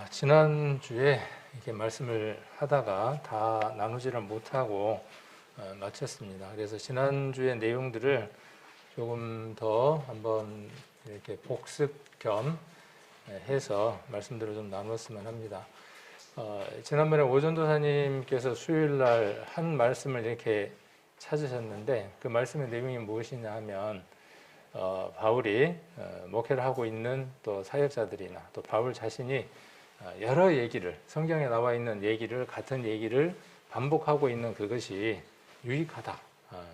지난주에 이렇게 말씀을 하다가 다 나누지를 못하고 마쳤습니다. 그래서 지난주의 내용들을 조금 더 한번 이렇게 복습 겸 해서 말씀들을 좀 나눴으면 합니다. 지난번에 오전도사님께서 수요일날 한 말씀을 이렇게 찾으셨는데 그 말씀의 내용이 무엇이냐 하면 바울이 목회를 하고 있는 또 사역자들이나 또 바울 자신이 여러 얘기를 성경에 나와 있는 얘기를 같은 얘기를 반복하고 있는 그것이 유익하다,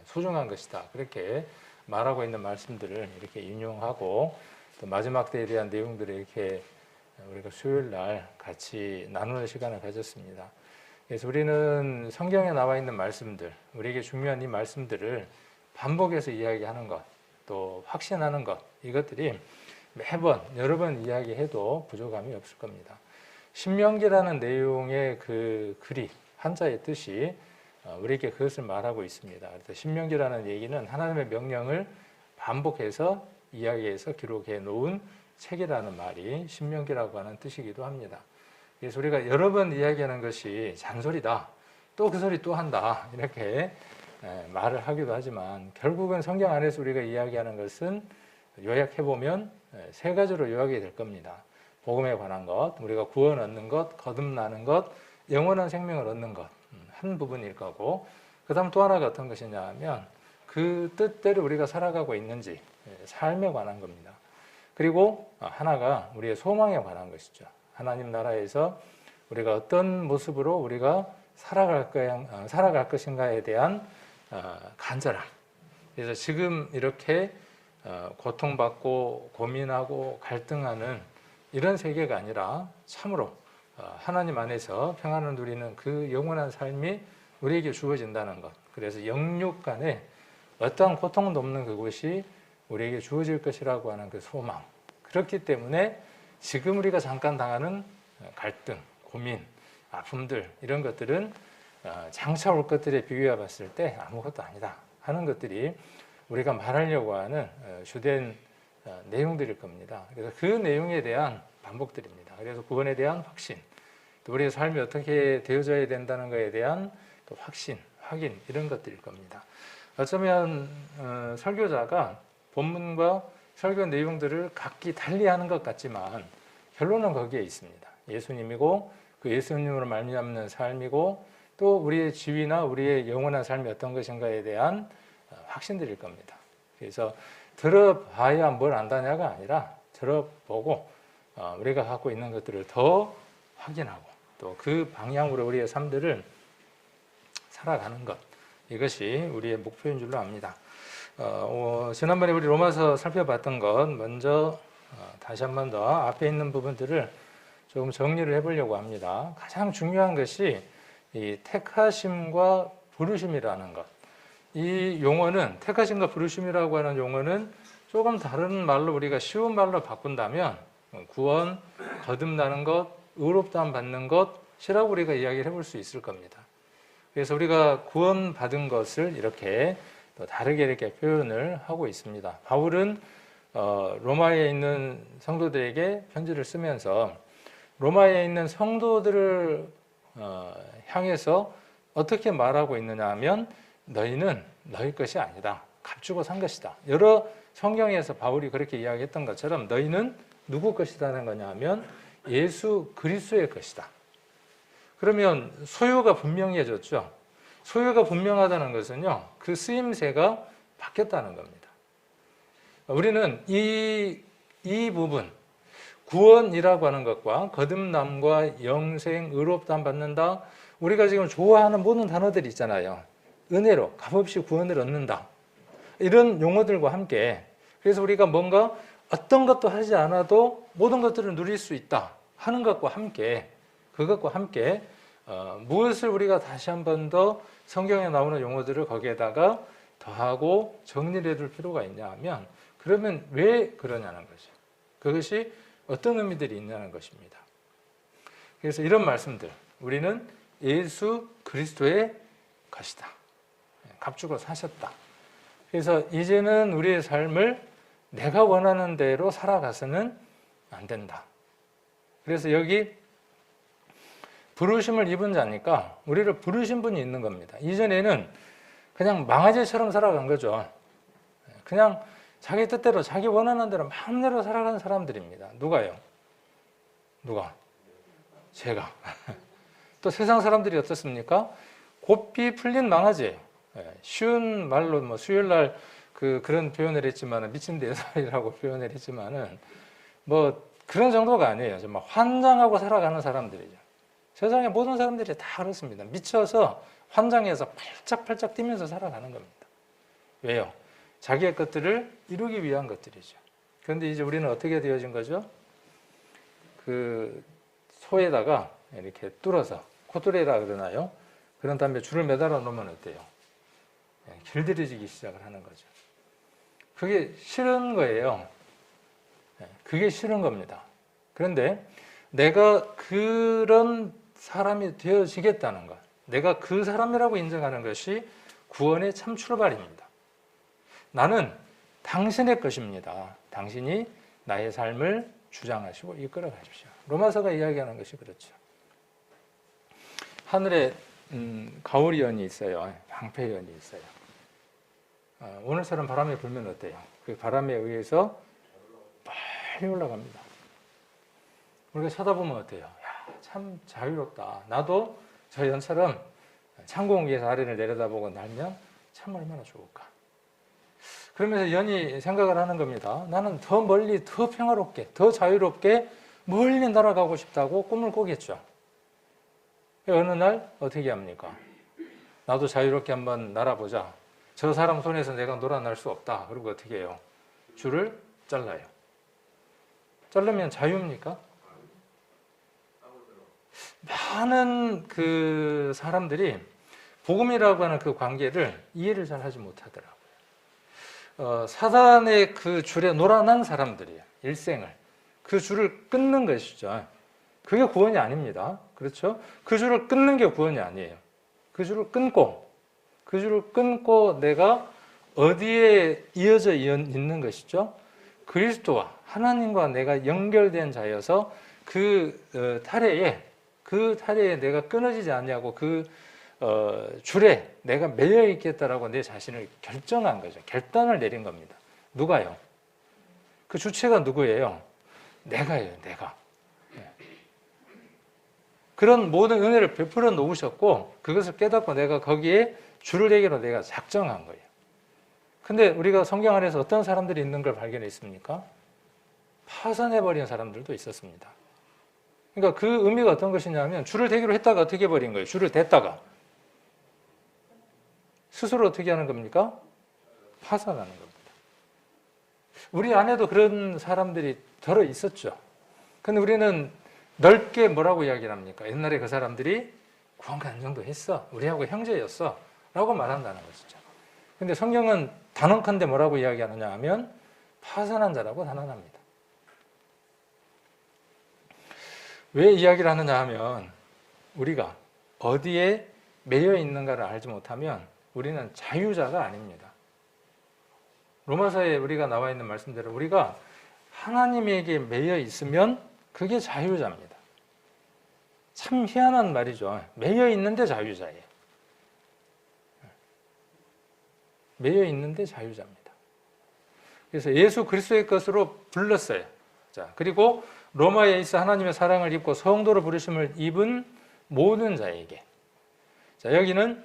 소중한 것이다 그렇게 말하고 있는 말씀들을 이렇게 인용하고 또 마지막 때에 대한 내용들을 이렇게 우리가 수요일 날 같이 나누는 시간을 가졌습니다. 그래서 우리는 성경에 나와 있는 말씀들, 우리에게 중요한 이 말씀들을 반복해서 이야기하는 것, 또 확신하는 것, 이것들이 매번 여러 번 이야기해도 부족함이 없을 겁니다. 신명기라는 내용의 그 글이 한자의 뜻이 우리에게 그것을 말하고 있습니다. 그래서 신명기라는 얘기는 하나님의 명령을 반복해서 이야기해서 기록해 놓은 책이라는 말이 신명기라고 하는 뜻이기도 합니다. 그래서 우리가 여러 번 이야기하는 것이 잔소리다, 또 그 소리 또 한다 이렇게 말을 하기도 하지만 결국은 성경 안에서 우리가 이야기하는 것은 요약해보면 세 가지로 요약이 될 겁니다. 복음에 관한 것, 우리가 구원 얻는 것, 거듭나는 것, 영원한 생명을 얻는 것 한 부분일 거고, 그 다음 또 하나가 어떤 것이냐 하면 그 뜻대로 우리가 살아가고 있는지 삶에 관한 겁니다. 그리고 하나가 우리의 소망에 관한 것이죠. 하나님 나라에서 우리가 어떤 모습으로 우리가 살아갈 것인가에 대한 간절함. 그래서 지금 이렇게 고통받고 고민하고 갈등하는 이런 세계가 아니라 참으로 하나님 안에서 평안을 누리는 그 영원한 삶이 우리에게 주어진다는 것. 그래서 영육 간에 어떠한 고통도 없는 그곳이 우리에게 주어질 것이라고 하는 그 소망. 그렇기 때문에 지금 우리가 잠깐 당하는 갈등, 고민, 아픔들 이런 것들은 장차 올 것들에 비교해 봤을 때 아무것도 아니다 하는 것들이 우리가 말하려고 하는 주된 내용들일 겁니다. 그래서 그 내용에 대한 반복들입니다. 그래서 구원에 대한 확신, 또 우리의 삶이 어떻게 되어져야 된다는 것에 대한 또 확신, 확인 이런 것들일 겁니다. 어쩌면 설교자가 본문과 설교 내용들을 각기 달리하는 것 같지만 결론은 거기에 있습니다. 예수님이고 그 예수님으로 말미암는 삶이고 또 우리의 지위나 우리의 영원한 삶이 어떤 것인가에 대한 확신들일 겁니다. 그래서 들어봐야 뭘 안다냐가 아니라 들어보고 우리가 갖고 있는 것들을 더 확인하고 또 그 방향으로 우리의 삶들을 살아가는 것, 이것이 우리의 목표인 줄로 압니다. 지난번에 우리 로마서 살펴봤던 것 먼저 다시 한 번 더 앞에 있는 부분들을 조금 정리를 해보려고 합니다. 가장 중요한 것이 이 택하심과 부르심이라는 것. 이 용어는 택하심과 부르심이라고 하는 용어는 조금 다른 말로 우리가 쉬운 말로 바꾼다면 구원, 거듭나는 것, 의롭다함 받는 것이라고 우리가 이야기를 해볼 수 있을 겁니다. 그래서 우리가 구원받은 것을 이렇게 또 다르게 이렇게 표현을 하고 있습니다. 바울은 로마에 있는 성도들에게 편지를 쓰면서 로마에 있는 성도들을 향해서 어떻게 말하고 있느냐 하면 너희는 너희 것이 아니다. 값주고 산 것이다. 여러 성경에서 바울이 그렇게 이야기했던 것처럼 너희는 누구 것이다는 거냐 하면 예수 그리스도의 것이다. 그러면 소유가 분명해졌죠. 소유가 분명하다는 것은요, 그 쓰임새가 바뀌었다는 겁니다. 우리는 이 부분, 구원이라고 하는 것과 거듭남과 영생, 의롭다함 받는다, 우리가 지금 좋아하는 모든 단어들이 있잖아요. 은혜로 값없이 구원을 얻는다. 이런 용어들과 함께 그래서 우리가 뭔가 어떤 것도 하지 않아도 모든 것들을 누릴 수 있다 하는 것과 함께 그것과 함께 무엇을 우리가 다시 한 번 더 성경에 나오는 용어들을 거기에다가 더하고 정리를 해둘 필요가 있냐 하면 그러면 왜 그러냐는 거죠. 그것이 어떤 의미들이 있냐는 것입니다. 그래서 이런 말씀들, 우리는 예수 그리스도의 것이다. 값주고 사셨다. 그래서 이제는 우리의 삶을 내가 원하는 대로 살아가서는 안 된다. 그래서 여기 부르심을 입은 자니까 우리를 부르신 분이 있는 겁니다. 이전에는 그냥 망아지처럼 살아간 거죠. 그냥 자기 뜻대로 자기 원하는 대로 마음대로 살아가는 사람들입니다. 누가요? 누가? 제가. 또 세상 사람들이 어떻습니까? 고삐 풀린 망아지예요. 쉬운 말로 뭐 수요일날 그런 표현을 했지만은 미친 대살이라고 표현을 했지만은 뭐 그런 정도가 아니에요. 정말 환장하고 살아가는 사람들이죠. 세상의 모든 사람들이 다 그렇습니다. 미쳐서 환장해서 팔짝팔짝 뛰면서 살아가는 겁니다. 왜요? 자기의 것들을 이루기 위한 것들이죠. 그런데 이제 우리는 어떻게 되어진 거죠? 그 소에다가 이렇게 뚫어서 코뚜레라 그러나요? 그런 다음에 줄을 매달아 놓으면 어때요? 길들여지기 시작을 하는 거죠. 그게 싫은 거예요. 그게 싫은 겁니다. 그런데 내가 그런 사람이 되어지겠다는 것, 내가 그 사람이라고 인정하는 것이 구원의 참 출발입니다. 나는 당신의 것입니다. 당신이 나의 삶을 주장하시고 이끌어 가십시오. 로마서가 이야기하는 것이 그렇죠. 하늘에 가오리연이 있어요. 방패연이 있어요. 오늘처럼 바람이 불면 어때요? 그 바람에 의해서 빨리 올라갑니다. 우리가 쳐다보면 어때요? 야, 참 자유롭다. 나도 저 연처럼 창공 위에서 아래를 내려다보고 날면 참 얼마나 좋을까. 그러면서 연이 생각을 하는 겁니다. 나는 더 멀리, 더 평화롭게, 더 자유롭게 멀리 날아가고 싶다고 꿈을 꾸겠죠. 어느 날 어떻게 합니까? 나도 자유롭게 한번 날아보자. 저 사람 손에서 내가 놀아날 수 없다. 그리고 어떻게 해요? 줄을 잘라요. 자르면 자유입니까? 많은 그 사람들이 복음이라고 하는 그 관계를 이해를 잘 하지 못하더라고요. 사단의 그 줄에 놀아난 사람들이에요. 일생을. 그 줄을 끊는 것이죠. 그게 구원이 아닙니다. 그렇죠? 그 줄을 끊는 게 구원이 아니에요. 그 줄을 끊고 내가 어디에 이어져 있는 것이죠? 그리스도와 하나님과 내가 연결된 자여서 그 타래에 내가 끊어지지 않냐고 줄에 내가 매여 있겠다라고 내 자신을 결정한 거죠. 결단을 내린 겁니다. 누가요? 그 주체가 누구예요? 내가예요, 내가. 그런 모든 은혜를 베풀어 놓으셨고 그것을 깨닫고 내가 거기에 줄을 대기로 내가 작정한 거예요. 근데 우리가 성경 안에서 어떤 사람들이 있는 걸 발견했습니까? 파산해버린 사람들도 있었습니다. 그러니까 그 의미가 어떤 것이냐면 줄을 대기로 했다가 어떻게 해버린 거예요? 줄을 댔다가 스스로 어떻게 하는 겁니까? 파산하는 겁니다. 우리 안에도 그런 사람들이 덜어 있었죠. 근데 우리는 넓게 뭐라고 이야기를 합니까? 옛날에 그 사람들이 구원과 안정도 했어. 우리하고 형제였어. 라고 말한다는 것이죠. 근데 성경은 단언컨대 뭐라고 이야기하느냐 하면 파산한 자라고 단언합니다. 왜 이야기를 하느냐 하면 우리가 어디에 매여 있는가를 알지 못하면 우리는 자유자가 아닙니다. 로마서에 우리가 나와 있는 말씀대로 우리가 하나님에게 매여 있으면 그게 자유자입니다. 참 희한한 말이죠. 매여 있는데 자유자예요. 매여 있는데 자유자입니다. 그래서 예수 그리스도의 것으로 불렀어요. 자, 그리고 로마에 있어 하나님의 사랑을 입고 성도로 부르심을 입은 모든 자에게. 자, 여기는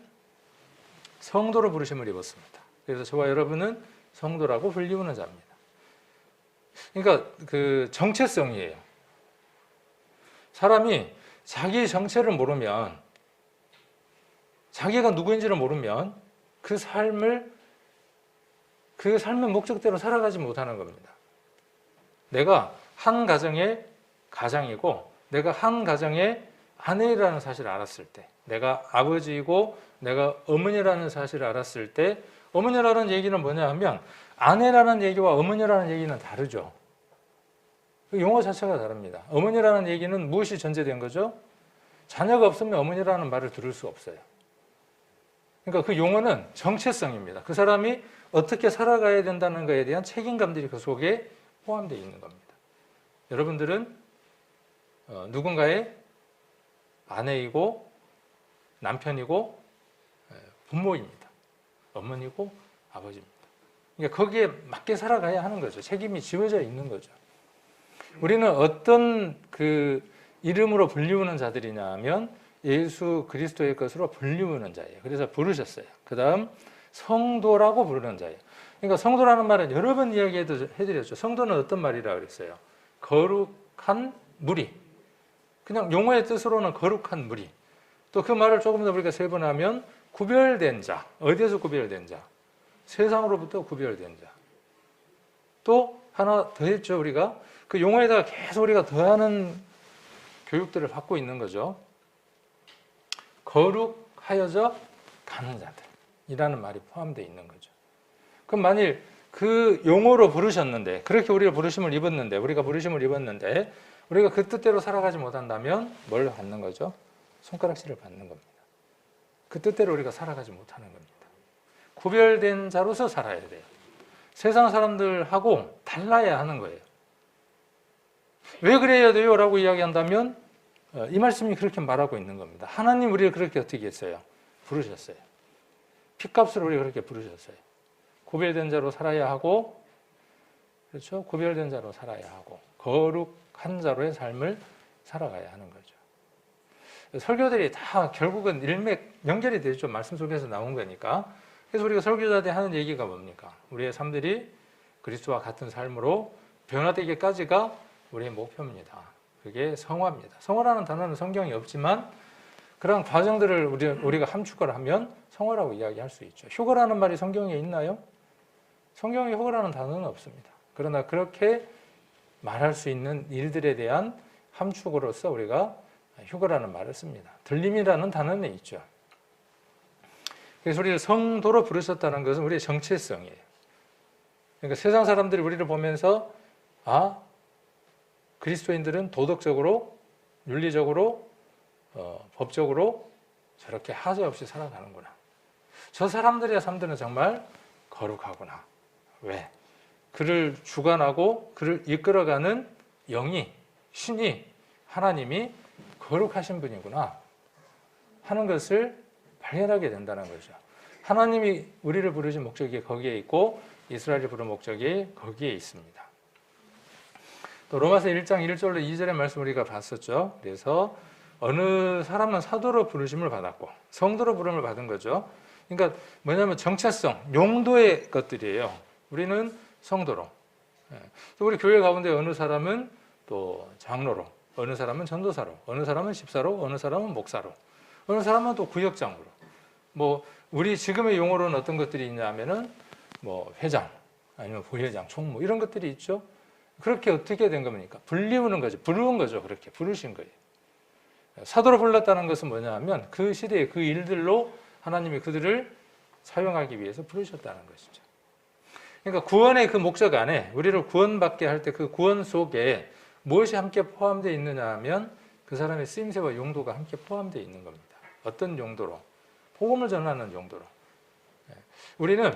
성도로 부르심을 입었습니다. 그래서 저와 여러분은 성도라고 불리우는 자입니다. 그러니까 그 정체성이에요. 사람이 자기 정체를 모르면, 자기가 누구인지를 모르면 그 삶의 목적대로 살아가지 못하는 겁니다. 내가 한 가정의 가장이고 내가 한 가정의 아내라는 사실을 알았을 때, 내가 아버지이고 내가 어머니라는 사실을 알았을 때, 어머니라는 얘기는 뭐냐 하면 아내라는 얘기와 어머니라는 얘기는 다르죠. 용어 자체가 다릅니다. 어머니라는 얘기는 무엇이 전제된 거죠? 자녀가 없으면 어머니라는 말을 들을 수 없어요. 그러니까 그 용어는 정체성입니다. 그 사람이 어떻게 살아가야 된다는 것에 대한 책임감들이 그 속에 포함되어 있는 겁니다. 여러분들은 누군가의 아내이고 남편이고 부모입니다. 어머니고 아버지입니다. 그러니까 거기에 맞게 살아가야 하는 거죠. 책임이 지워져 있는 거죠. 우리는 어떤 그 이름으로 불리우는 자들이냐 하면 예수 그리스도의 것으로 불리우는 자예요. 그래서 부르셨어요. 그 다음 성도라고 부르는 자예요. 그러니까 성도라는 말은 여러 번 이야기해드렸죠. 성도는 어떤 말이라고 그랬어요? 거룩한 무리. 그냥 용어의 뜻으로는 거룩한 무리. 또 그 말을 조금 더 우리가 세분하면 구별된 자. 어디에서 구별된 자? 세상으로부터 구별된 자. 또 하나 더 했죠. 우리가 그 용어에다가 계속 우리가 더하는 교육들을 받고 있는 거죠. 거룩하여져 가는 자들이라는 말이 포함되어 있는 거죠. 그럼 만일 그 용어로 부르셨는데, 그렇게 우리가 부르심을 입었는데, 우리가 그 뜻대로 살아가지 못한다면 뭘 받는 거죠? 손가락질을 받는 겁니다. 그 뜻대로 우리가 살아가지 못하는 겁니다. 구별된 자로서 살아야 돼요. 세상 사람들하고 달라야 하는 거예요. 왜 그래야 돼요? 라고 이야기한다면 이 말씀이 그렇게 말하고 있는 겁니다. 하나님 우리를 그렇게 어떻게 했어요? 부르셨어요. 핏값으로 우리를 그렇게 부르셨어요. 구별된 자로 살아야 하고, 그렇죠? 구별된 자로 살아야 하고 거룩한 자로의 삶을 살아가야 하는 거죠. 설교들이 다 결국은 일맥 연결이 되죠. 말씀 속에서 나온 거니까. 그래서 우리가 설교자들이 하는 얘기가 뭡니까? 우리의 삶들이 그리스도와 같은 삶으로 변화되기까지가 우리의 목표입니다. 그게 성화입니다. 성화라는 단어는 성경에 없지만 그런 과정들을 우리가 함축을 하면 성화라고 이야기할 수 있죠. 휴거라는 말이 성경에 있나요? 성경에 휴거라는 단어는 없습니다. 그러나 그렇게 말할 수 있는 일들에 대한 함축으로서 우리가 휴거라는 말을 씁니다. 들림이라는 단어는 있죠. 그래서 우리를 성도로 부르셨다는 것은 우리의 정체성이에요. 그러니까 세상 사람들이 우리를 보면서 그리스도인들은 도덕적으로, 윤리적으로, 법적으로 저렇게 하자 없이 살아가는구나. 저 사람들의 삶들은 정말 거룩하구나. 왜? 그를 주관하고 그를 이끌어가는 영이, 신이, 하나님이 거룩하신 분이구나 하는 것을 발견하게 된다는 거죠. 하나님이 우리를 부르신 목적이 거기에 있고 이스라엘을 부른 목적이 거기에 있습니다. 또 로마서 1장 1절로 2절의 말씀 우리가 봤었죠. 그래서 어느 사람은 사도로 부르심을 받았고 성도로 부름을 받은 거죠. 그러니까 뭐냐면 정체성, 용도의 것들이에요. 우리는 성도로. 또 우리 교회 가운데 어느 사람은 또 장로로, 어느 사람은 전도사로, 어느 사람은 집사로, 어느 사람은 목사로, 어느 사람은 또 구역장으로. 뭐 우리 지금의 용어로는 어떤 것들이 있냐면은 뭐 회장, 아니면 부회장, 총무 이런 것들이 있죠. 그렇게 어떻게 된 겁니까? 불리우는 거죠. 부르는 거죠. 그렇게 부르신 거예요. 사도로 불렀다는 것은 뭐냐면 그 시대의 그 일들로 하나님이 그들을 사용하기 위해서 부르셨다는 것이죠. 그러니까 구원의 그 목적 안에 우리를 구원받게 할 때 그 구원 속에 무엇이 함께 포함되어 있느냐 하면 그 사람의 쓰임새와 용도가 함께 포함되어 있는 겁니다. 어떤 용도로? 복음을 전하는 용도로. 우리는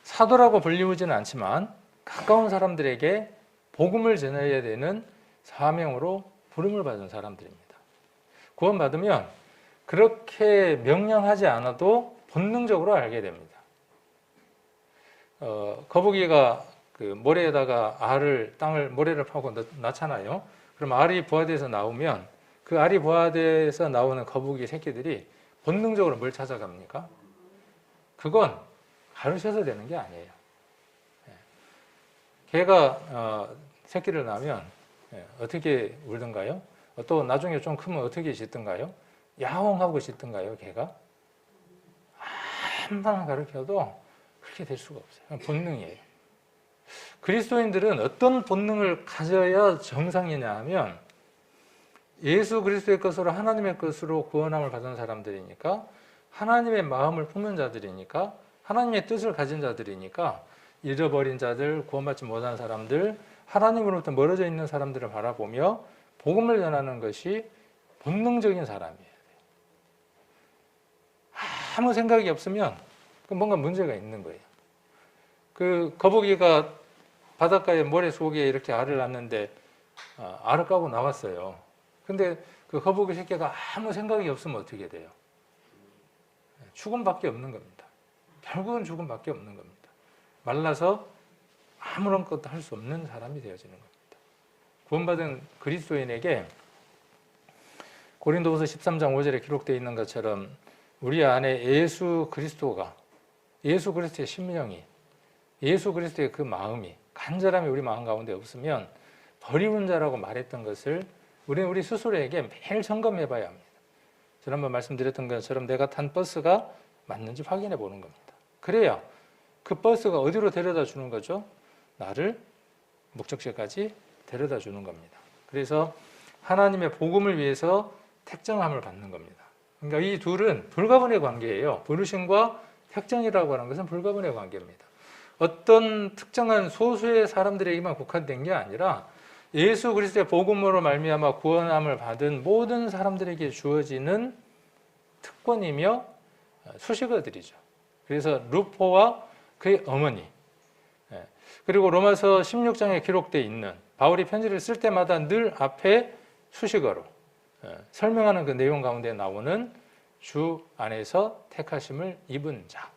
사도라고 불리우지는 않지만 가까운 사람들에게 복음을 전해야 되는 사명으로 부름을 받은 사람들입니다. 구원받으면 그렇게 명령하지 않아도 본능적으로 알게 됩니다. 거북이가 그 모래에다가 땅을 모래를 파고 낳잖아요. 그럼 알이 부화돼서 나오면 그 알이 부화돼서 나오는 거북이 새끼들이 본능적으로 뭘 찾아갑니까? 그건 가르쳐서 되는 게 아니에요. 개가 새끼를 낳으면 어떻게 울던가요? 또 나중에 좀 크면 어떻게 짖던가요? 야옹하고 짖던가요, 개가? 한번 가르쳐도 그렇게 될 수가 없어요. 본능이에요. 그리스도인들은 어떤 본능을 가져야 정상이냐 하면 예수 그리스도의 것으로 하나님의 것으로 구원함을 받은 사람들이니까 하나님의 마음을 품은 자들이니까 하나님의 뜻을 가진 자들이니까 잃어버린 자들, 구원받지 못한 사람들, 하나님으로부터 멀어져 있는 사람들을 바라보며 복음을 전하는 것이 본능적인 사람이에요. 아무 생각이 없으면 뭔가 문제가 있는 거예요. 그 거북이가 바닷가에 모래 속에 이렇게 알을 낳는데 알을 까고 나왔어요. 근데 그 거북이 새끼가 아무 생각이 없으면 어떻게 돼요? 죽음밖에 없는 겁니다. 결국은 죽음밖에 없는 겁니다. 말라서 아무런 것도 할 수 없는 사람이 되어지는 겁니다. 구원받은 그리스도인에게 고린도후서 13장 5절에 기록되어 있는 것처럼 우리 안에 예수 그리스도의 심령이, 예수 그리스도의 그 마음이 간절함이 우리 마음 가운데 없으면 버리운 자라고 말했던 것을 우리는 우리 스스로에게 매일 점검해 봐야 합니다. 지난번 말씀드렸던 것처럼 내가 탄 버스가 맞는지 확인해 보는 겁니다. 그래야 그 버스가 어디로 데려다 주는 거죠? 나를 목적지까지 데려다 주는 겁니다. 그래서 하나님의 복음을 위해서 택정함을 받는 겁니다. 그러니까 이 둘은 불가분의 관계예요. 부르심과 택정이라고 하는 것은 불가분의 관계입니다. 어떤 특정한 소수의 사람들에게만 국한된 게 아니라 예수 그리스도의 복음으로 말미암아 구원함을 받은 모든 사람들에게 주어지는 특권이며 수식어들이죠. 그래서 루포와 그의 어머니, 그리고 로마서 16장에 기록되어 있는 바울이 편지를 쓸 때마다 늘 앞에 수식어로 설명하는 그 내용 가운데 나오는 주 안에서 택하심을 입은 자,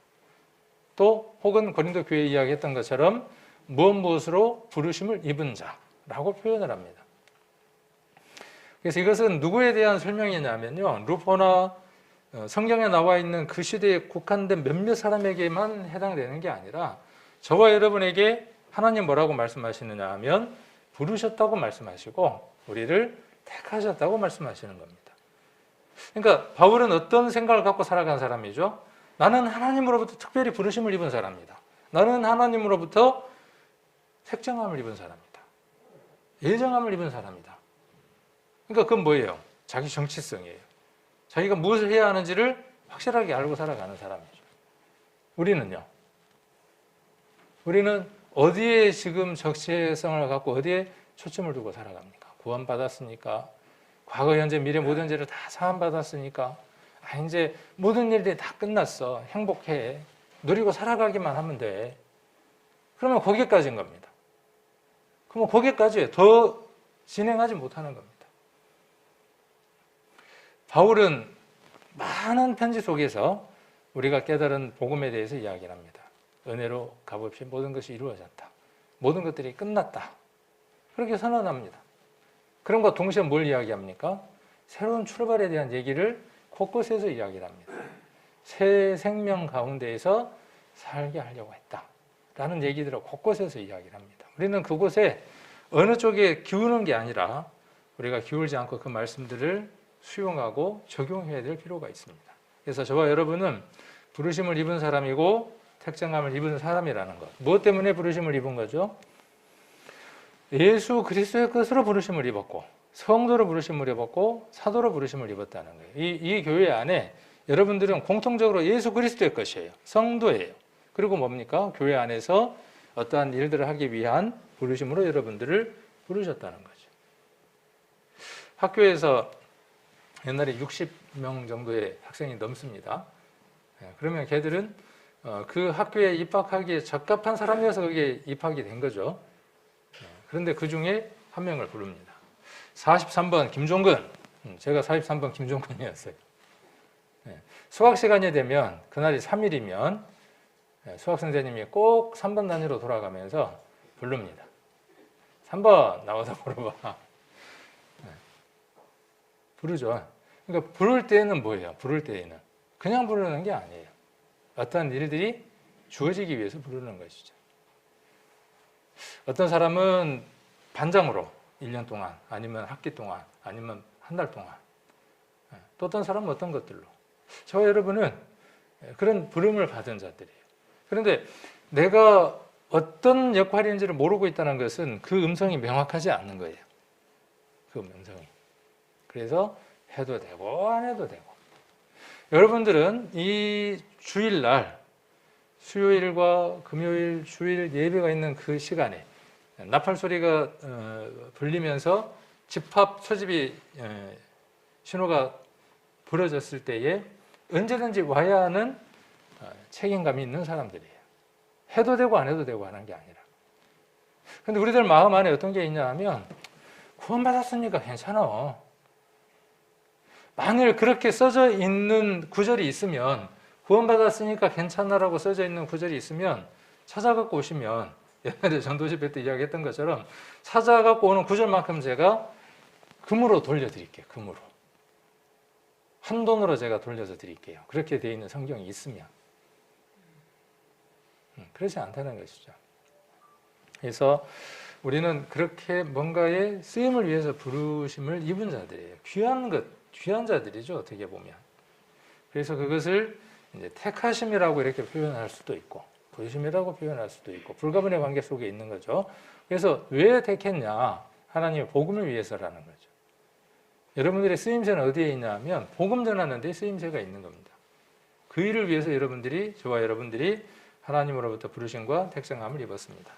또 혹은 고린도 교회에 이야기했던 것처럼 무엇으로 부르심을 입은 자라고 표현을 합니다. 그래서 이것은 누구에 대한 설명이냐면요, 루포나 성경에 나와 있는 그 시대에 국한된 몇몇 사람에게만 해당되는 게 아니라 저와 여러분에게 하나님 뭐라고 말씀하시느냐 하면 부르셨다고 말씀하시고 우리를 택하셨다고 말씀하시는 겁니다. 그러니까 바울은 어떤 생각을 갖고 살아간 사람이죠? 나는 하나님으로부터 특별히 부르심을 입은 사람이다. 나는 하나님으로부터 택정함을 입은 사람이다. 예정함을 입은 사람이다. 그러니까 그건 뭐예요? 자기 정체성이에요. 자기가 무엇을 해야 하는지를 확실하게 알고 살아가는 사람이죠. 우리는요? 우리는 어디에 지금 적체성을 갖고 어디에 초점을 두고 살아갑니까? 구원받았으니까, 과거, 현재, 미래 모든 죄를 다 사함받았으니까, 이제 모든 일들이 다 끝났어. 행복해. 누리고 살아가기만 하면 돼. 그러면 거기까지인 겁니다. 그러면 거기까지 더 진행하지 못하는 겁니다. 바울은 많은 편지 속에서 우리가 깨달은 복음에 대해서 이야기를 합니다. 은혜로 값없이 모든 것이 이루어졌다. 모든 것들이 끝났다. 그렇게 선언합니다. 그럼과 동시에 뭘 이야기합니까? 새로운 출발에 대한 얘기를 곳곳에서 이야기를 합니다. 새 생명 가운데에서 살게 하려고 했다. 라는 얘기들을 곳곳에서 이야기를 합니다. 우리는 그곳에 어느 쪽에 기우는 게 아니라 우리가 기울지 않고 그 말씀들을 수용하고 적용해야 될 필요가 있습니다. 그래서 저와 여러분은 부르심을 입은 사람이고 택정함을 입은 사람이라는 것. 무엇 때문에 부르심을 입은 거죠? 예수 그리스도의 것으로 부르심을 입었고, 성도로 부르심을 입었고, 사도로 부르심을 입었다는 거예요. 이 교회 안에 여러분들은 공통적으로 예수 그리스도의 것이에요. 성도예요. 그리고 뭡니까? 교회 안에서 어떠한 일들을 하기 위한 부르심으로 여러분들을 부르셨다는 거죠. 학교에서 옛날에 60명 정도의 학생이 넘습니다. 그러면 걔들은 그 학교에 입학하기에 적합한 사람이어서 거기에 입학이 된 거죠. 그런데 그 중에 한 명을 부릅니다. 43번 김종근. 제가 43번 김종근이었어요. 수학 시간이 되면 그날이 3일이면 수학 선생님이 꼭 3번 단위로 돌아가면서 부릅니다. 3번 나와서 물어봐. 부르죠. 그러니까 부를 때는 뭐예요? 부를 때에는 그냥 부르는 게 아니에요. 어떠한 일들이 주어지기 위해서 부르는 것이죠. 어떤 사람은 반장으로 1년 동안, 아니면 학기 동안, 아니면 한 달 동안, 또 어떤 사람은 어떤 것들로. 저와 여러분은 그런 부름을 받은 자들이에요. 그런데 내가 어떤 역할인지를 모르고 있다는 것은 그 음성이 명확하지 않는 거예요. 그 음성이. 그래서 해도 되고 안 해도 되고. 여러분들은 이 주일날, 수요일과 금요일, 주일 예배가 있는 그 시간에 나팔 소리가 불리면서 집합 소집이 신호가 부러졌을 때에 언제든지 와야 하는 책임감이 있는 사람들이에요. 해도 되고 안 해도 되고 하는 게 아니라. 근데 우리들 마음 안에 어떤 게 있냐 하면 구원받았으니까 괜찮아. 만일 그렇게 써져 있는 구절이 있으면, 구원받았으니까 괜찮아라고 써져 있는 구절이 있으면 찾아갖고 오시면, 옛날에 전도집회 때 이야기했던 것처럼 찾아갖고 오는 구절만큼 제가 금으로 돌려드릴게요. 금으로. 한돈으로 제가 돌려서 드릴게요. 그렇게 되어 있는 성경이 있으면. 그렇지 않다는 것이죠. 그래서 우리는 그렇게 뭔가의 쓰임을 위해서 부르심을 입은 자들이에요. 귀한 자들이죠, 어떻게 보면. 그래서 그것을 이제 택하심이라고 이렇게 표현할 수도 있고, 부르심이라고 표현할 수도 있고, 불가분의 관계 속에 있는 거죠. 그래서 왜 택했냐? 하나님의 복음을 위해서라는 거죠. 여러분들의 쓰임새는 어디에 있냐 하면 복음 전하는 데 쓰임새가 있는 겁니다. 그 일을 위해서 저와 여러분들이 하나님으로부터 부르심과 택정함을 입었습니다.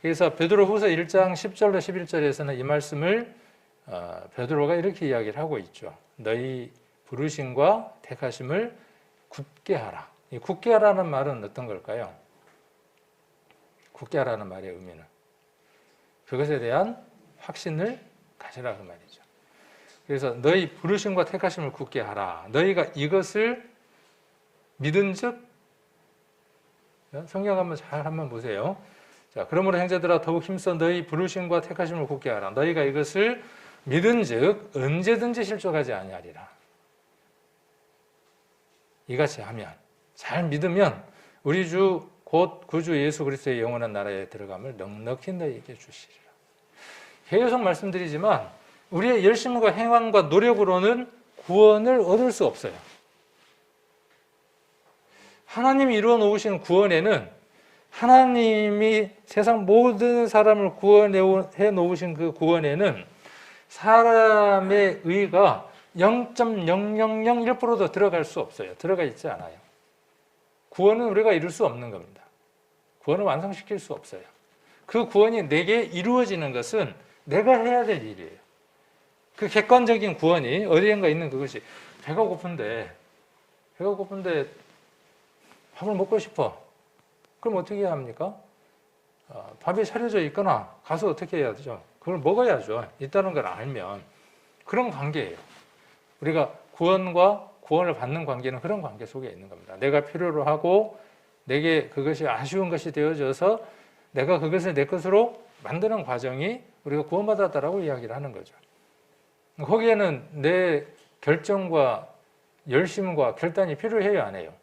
그래서 베드로후서 1장 10절로 11절에서는 이 말씀을 베드로가 이렇게 이야기를 하고 있죠. 너희 부르심과 택하심을 굳게 하라. 이 굳게 하라는 말은 어떤 걸까요? 굳게 하라는 말의 의미는 그것에 대한 확신을 가지라 그 말이죠. 그래서 너희 부르심과 택하심을 굳게 하라. 너희가 이것을 믿은즉, 성경 한번 보세요. 자, 그러므로 형제들아 더욱 힘써 너희 부르심과 택하심을 굳게 하라. 너희가 이것을 믿은즉 언제든지 실족하지 아니하리라. 이같이 하면, 잘 믿으면 우리 주 곧 구주 예수 그리스도의 영원한 나라에 들어감을 넉넉히 너희에게 주시리라. 계속 말씀드리지만 우리의 열심과 행함과 노력으로는 구원을 얻을 수 없어요. 하나님이 이루어 놓으신 구원에는, 하나님이 세상 모든 사람을 구원해 놓으신 그 구원에는 사람의 의가 0.0001%도 들어갈 수 없어요. 들어가 있지 않아요. 구원은 우리가 이룰 수 없는 겁니다. 구원을 완성시킬 수 없어요. 그 구원이 내게 이루어지는 것은 내가 해야 될 일이에요. 그 객관적인 구원이 어디엔가 있는 그것이, 배가 고픈데 밥을 먹고 싶어. 그럼 어떻게 해야 합니까? 밥이 차려져 있거나 가서 어떻게 해야 되죠? 그걸 먹어야죠. 있다는 걸 알면. 그런 관계예요. 우리가 구원과 구원을 받는 관계는 그런 관계 속에 있는 겁니다. 내가 필요로 하고 내게 그것이 아쉬운 것이 되어져서 내가 그것을 내 것으로 만드는 과정이 우리가 구원받았다라고 이야기를 하는 거죠. 거기에는 내 결정과 열심과 결단이 필요해요, 안 해요?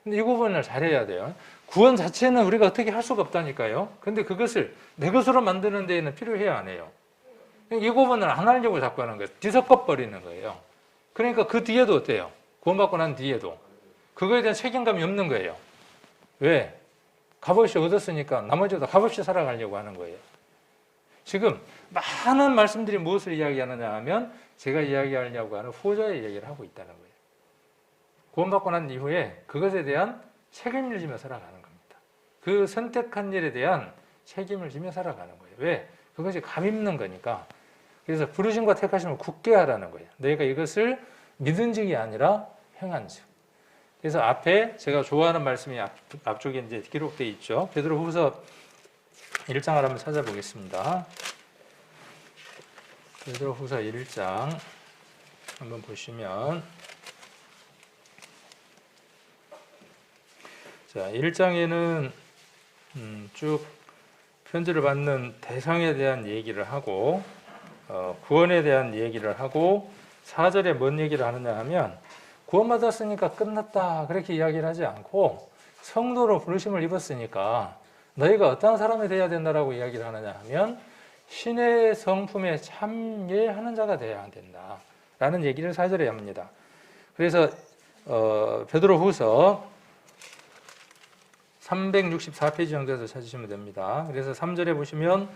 근데 이 부분을 잘해야 돼요. 구원 자체는 우리가 어떻게 할 수가 없다니까요. 근데 그것을 내 것으로 만드는 데에는 필요해요, 안 해요? 이 부분을 안 하려고 자꾸 하는 거예요. 뒤섞어 버리는 거예요. 그러니까 그 뒤에도 어때요? 구원받고 난 뒤에도 그거에 대한 책임감이 없는 거예요. 왜? 값없이 얻었으니까 나머지도 값없이 살아가려고 하는 거예요. 지금 많은 말씀들이 무엇을 이야기하느냐 하면 제가 이야기하려고 하는 후자의 이야기를 하고 있다는 거예요. 구원받고 난 이후에 그것에 대한 책임을 지며 살아가는 겁니다. 그 선택한 일에 대한 책임을 지며 살아가는 거예요. 왜? 그것이 감 있는 거니까. 그래서 부르심과 택하심을 굳게 하라는 거예요. 너희가 이것을 믿은즉이 아니라 행한즉. 그래서 앞에 제가 좋아하는 말씀이 앞쪽에 이제 기록되어 있죠. 베드로후서 1장을 한번 찾아보겠습니다. 베드로후서 1장 한번 보시면, 자, 1장에는 쭉 편지를 받는 대상에 대한 얘기를 하고 구원에 대한 얘기를 하고 4절에 뭔 얘기를 하느냐 하면 구원받았으니까 끝났다 그렇게 이야기를 하지 않고 성도로 부르심을 입었으니까 너희가 어떤 사람이 되어야 된다라고 이야기를 하느냐 하면 신의 성품에 참여하는 자가 되어야 된다라는 얘기를 4절에 합니다. 그래서 베드로후서 364페이지 정도에서 찾으시면 됩니다. 그래서 3절에 보시면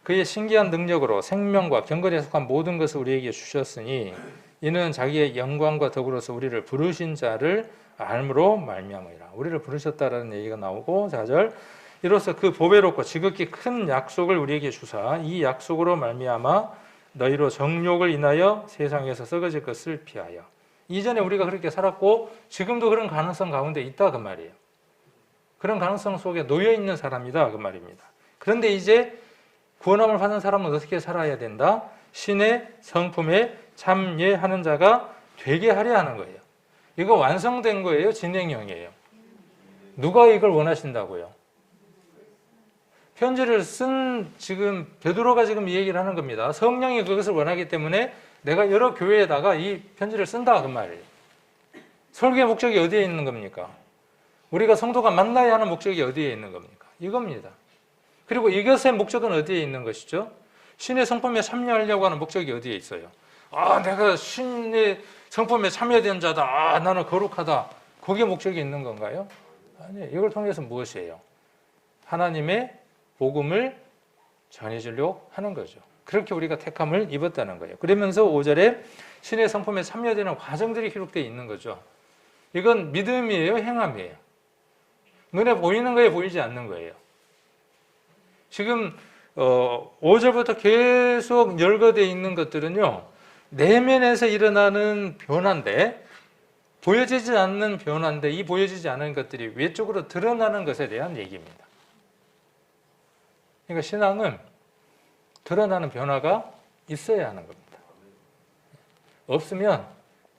그의 신기한 능력으로 생명과 경건에 속한 모든 것을 우리에게 주셨으니 이는 자기의 영광과 더불어서 우리를 부르신 자를 알므로 말미암으리라. 우리를 부르셨다라는 얘기가 나오고 4절 이로써 그 보배롭고 지극히 큰 약속을 우리에게 주사 이 약속으로 말미암아 너희로 정욕을 인하여 세상에서 썩어질 것을 피하여. 이전에 우리가 그렇게 살았고 지금도 그런 가능성 가운데 있다 그 말이에요. 그런 가능성 속에 놓여 있는 사람이다 그 말입니다. 그런데 이제 구원함을 받은 사람은 어떻게 살아야 된다? 신의 성품에 참여하는 자가 되게 하려 하는 거예요. 이거 완성된 거예요? 진행형이에요? 누가 이걸 원하신다고요? 편지를 쓴 지금 베드로가 지금 이 얘기를 하는 겁니다. 성령이 그것을 원하기 때문에 내가 여러 교회에다가 이 편지를 쓴다 그 말이에요. 설교의 목적이 어디에 있는 겁니까? 우리가 성도가 만나야 하는 목적이 어디에 있는 겁니까? 이겁니다. 그리고 이것의 목적은 어디에 있는 것이죠? 신의 성품에 참여하려고 하는 목적이 어디에 있어요? 아, 내가 신의 성품에 참여된 자다. 아, 나는 거룩하다. 거기에 목적이 있는 건가요? 아니에요. 이걸 통해서 무엇이에요? 하나님의 복음을 전해주려고 하는 거죠. 그렇게 우리가 택함을 입었다는 거예요. 그러면서 5절에 신의 성품에 참여되는 과정들이 기록되어 있는 거죠. 이건 믿음이에요? 행함이에요? 눈에 보이는 거예요? 보이지 않는 거예요? 지금 5절부터 계속 열거되어 있는 것들은요, 내면에서 일어나는 변화인데, 보여지지 않는 변화인데, 이 보여지지 않은 것들이 외적으로 드러나는 것에 대한 얘기입니다. 그러니까 신앙은 드러나는 변화가 있어야 하는 겁니다. 없으면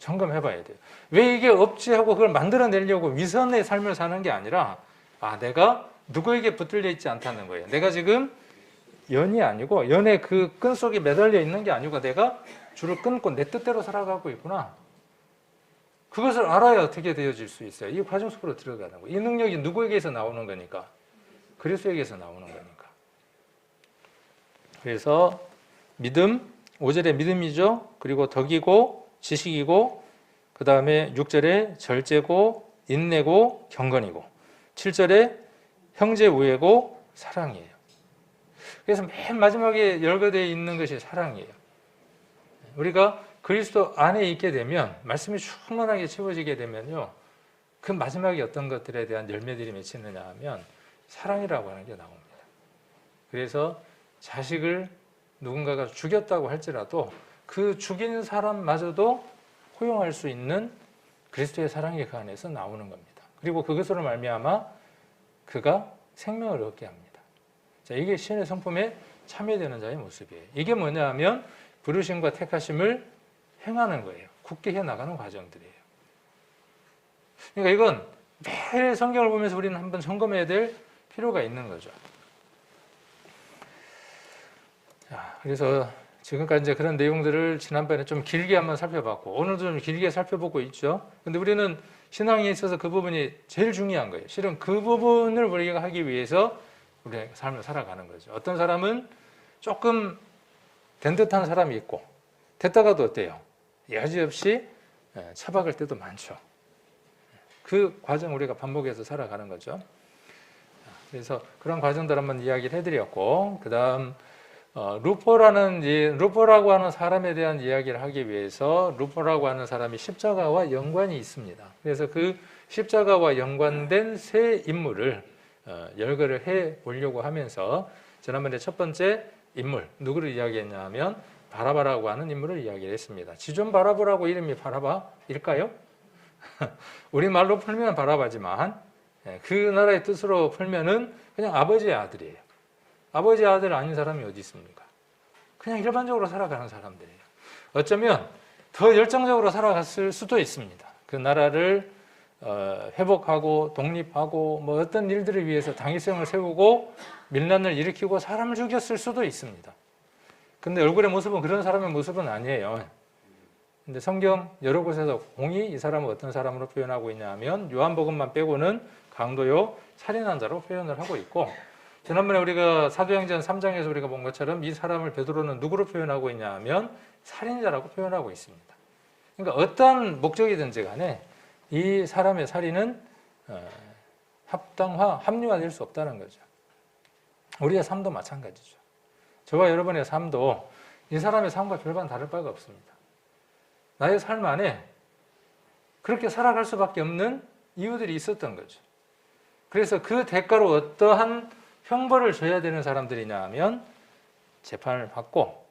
점검해 봐야 돼요. 왜 이게 없지 하고 그걸 만들어내려고 위선의 삶을 사는 게 아니라, 아, 내가 누구에게 붙들려 있지 않다는 거예요. 내가 지금 연이 아니고, 연의 그 끈 속에 매달려 있는 게 아니고, 내가 줄을 끊고 내 뜻대로 살아가고 있구나. 그것을 알아야 어떻게 되어질 수 있어요. 이 과정 속으로 들어가는 거예요. 이 능력이 누구에게서 나오는 거니까? 그리스도에게서 나오는 거니까. 그래서 믿음, 5절에 믿음이죠. 그리고 덕이고 지식이고, 그 다음에 6절에 절제고 인내고 경건이고, 7절에 형제 우애고 사랑이에요. 그래서 맨 마지막에 열거되어 있는 것이 사랑이에요. 우리가 그리스도 안에 있게 되면, 말씀이 충만하게 채워지게 되면요, 그 마지막에 어떤 것들에 대한 열매들이 맺히느냐 하면 사랑이라고 하는 게 나옵니다. 그래서 자식을 누군가가 죽였다고 할지라도 그 죽인 사람마저도 포용할 수 있는 그리스도의 사랑이 그 안에서 나오는 겁니다. 그리고 그것으로 말미암아 그가 생명을 얻게 합니다. 자, 이게 신의 성품에 참여되는 자의 모습이에요. 이게 뭐냐 하면 부르심과 택하심을 행하는 거예요. 굳게 해나가는 과정들이에요. 그러니까 이건 매일 성경을 보면서 우리는 한번 점검해야 될 필요가 있는 거죠. 자, 그래서 지금까지 이제 그런 내용들을 지난번에 좀 길게 한번 살펴봤고, 오늘도 좀 길게 살펴보고 있죠. 근데 우리는 신앙에 있어서 그 부분이 제일 중요한 거예요. 실은 그 부분을 우리가 하기 위해서 우리의 삶을 살아가는 거죠. 어떤 사람은 조금 된 듯한 사람이 있고, 됐다가도 어때요? 여지없이 처박을 때도 많죠. 그 과정 우리가 반복해서 살아가는 거죠. 그래서 그런 과정들 한번 이야기를 해드렸고, 그 다음 루포라고 하는 사람에 대한 이야기를 하기 위해서 루포라고 하는 사람이 십자가와 연관이 있습니다. 그래서 그 십자가와 연관된 세 인물을 열거를 해 보려고 하면서, 지난번에 첫 번째 인물 누구를 이야기했냐 하면 바라바라고 하는 인물을 이야기를 했습니다. 지존 바라바라고 이름이 바라바일까요? 우리말로 풀면 바라바지만 그 나라의 뜻으로 풀면은 그냥 아버지의 아들이에요. 아버지의 아들 아닌 사람이 어디 있습니까? 그냥 일반적으로 살아가는 사람들이에요. 어쩌면 더 열정적으로 살아갔을 수도 있습니다. 그 나라를 회복하고 독립하고 뭐 어떤 일들을 위해서 당위성을 세우고 밀란을 일으키고 사람을 죽였을 수도 있습니다. 근데 얼굴의 모습은 그런 사람의 모습은 아니에요. 근데 성경 여러 곳에서 공히 이 사람을 어떤 사람으로 표현하고 있냐 하면 요한복음만 빼고는 강도요 살인한 자로 표현을 하고 있고, 지난번에 우리가 사도행전 3장에서 우리가 본 것처럼 이 사람을 베드로는 누구로 표현하고 있냐 하면 살인자라고 표현하고 있습니다. 그러니까 어떤 목적이든지 간에 이 사람의 살인은 합리화될 수 없다는 거죠. 우리의 삶도 마찬가지죠. 저와 여러분의 삶도 이 사람의 삶과 별반 다를 바가 없습니다. 나의 삶 안에 그렇게 살아갈 수밖에 없는 이유들이 있었던 거죠. 그래서 그 대가로 어떠한 형벌을 줘야 되는 사람들이냐 하면 재판을 받고